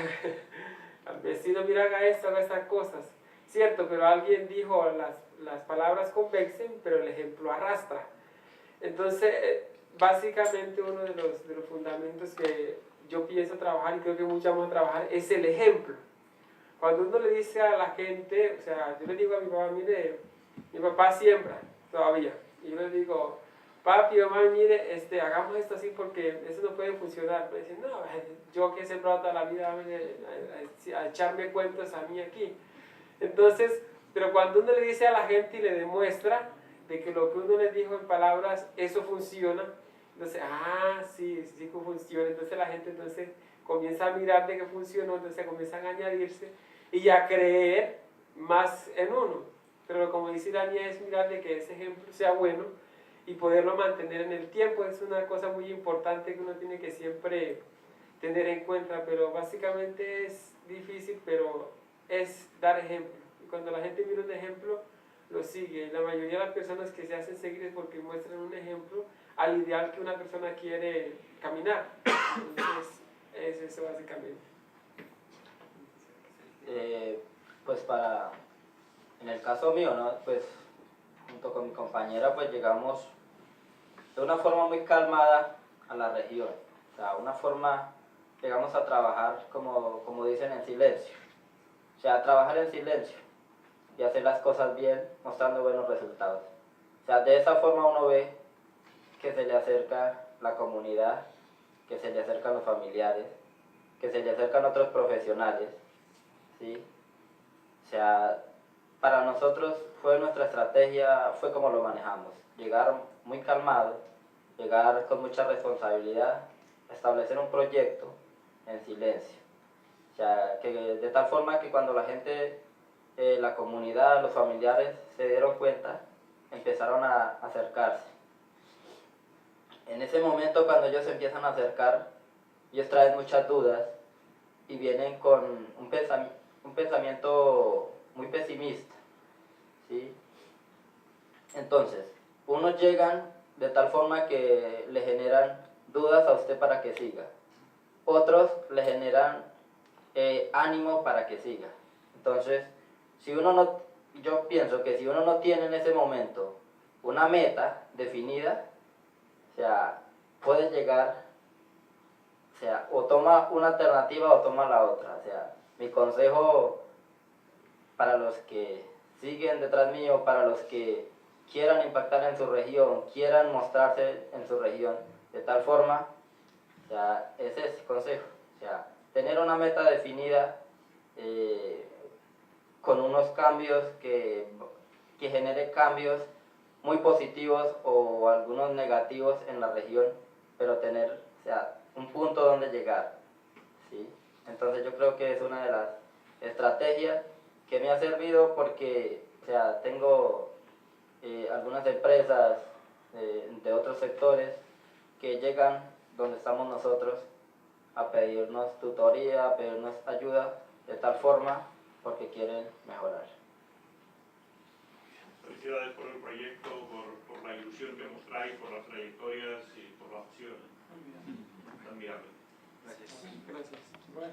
al vecino, mira, haga esto, haga estas cosas. Cierto, pero alguien dijo, las palabras convencen, pero el ejemplo arrastra. Entonces, básicamente uno de los fundamentos que yo pienso trabajar y creo que muchos vamos a trabajar es el ejemplo. Cuando uno le dice a la gente, o sea, yo le digo a mi papá, mire, mi papá siembra todavía, y yo le digo, papi, mamá, mire, hagamos esto así porque eso no puede funcionar. Me dicen, no, yo que he sembrado toda la vida a echarme cuentos a mí aquí. Entonces, pero cuando uno le dice a la gente y le demuestra de que lo que uno les dijo en palabras, eso funciona, entonces, sí que funciona. Entonces la gente comienza a mirar de que funcionó, entonces comienzan a añadirse y a creer más en uno. Pero como dice Daniel, es mirar de que ese ejemplo sea bueno y poderlo mantener en el tiempo. Es una cosa muy importante que uno tiene que siempre tener en cuenta, pero básicamente es difícil, pero es dar ejemplo. Y cuando la gente mira un ejemplo, lo sigue. Y la mayoría de las personas que se hacen seguir es porque muestran un ejemplo al ideal que una persona quiere caminar. Entonces, es eso básicamente. Pues en el caso mío, ¿no? Pues junto con mi compañera pues llegamos de una forma muy calmada a la región. O sea, llegamos a trabajar como dicen en silencio. O sea, trabajar en silencio y hacer las cosas bien, mostrando buenos resultados. O sea, de esa forma uno ve que se le acerca la comunidad, que se le acercan los familiares, que se le acercan otros profesionales, ¿sí? O sea, para nosotros nuestra estrategia fue como lo manejamos, llegar muy calmados, llegar con mucha responsabilidad, establecer un proyecto en silencio. O sea, que de tal forma que cuando la gente, la comunidad, los familiares se dieron cuenta, empezaron a acercarse. En ese momento, cuando ellos se empiezan a acercar, ellos traen muchas dudas y vienen con un pensamiento muy pesimista, ¿sí? Entonces, unos llegan de tal forma que le generan dudas a usted para que siga. Otros le generan ánimo para que siga. Entonces, yo pienso que si uno no tiene en ese momento una meta definida, o sea, puede llegar, o sea, o toma una alternativa o toma la otra. O sea, mi consejo para los que siguen detrás mío, para los que quieran impactar en su región, quieran mostrarse en su región, de tal forma, o sea, ese es el consejo. O sea, tener una meta definida con unos cambios que genere cambios muy positivos o algunos negativos en la región, pero tener, o sea, un punto donde llegar, ¿sí? Entonces yo creo que es una de las estrategias que me ha servido porque, o sea, tengo algunas empresas de otros sectores que llegan donde estamos nosotros a pedirnos tutoría, a pedirnos ayuda de tal forma porque quieren mejorar. Felicidades por el proyecto, por la ilusión que mostráis, por las trayectorias y por la pasión. Admirable. Gracias. Gracias. Bueno.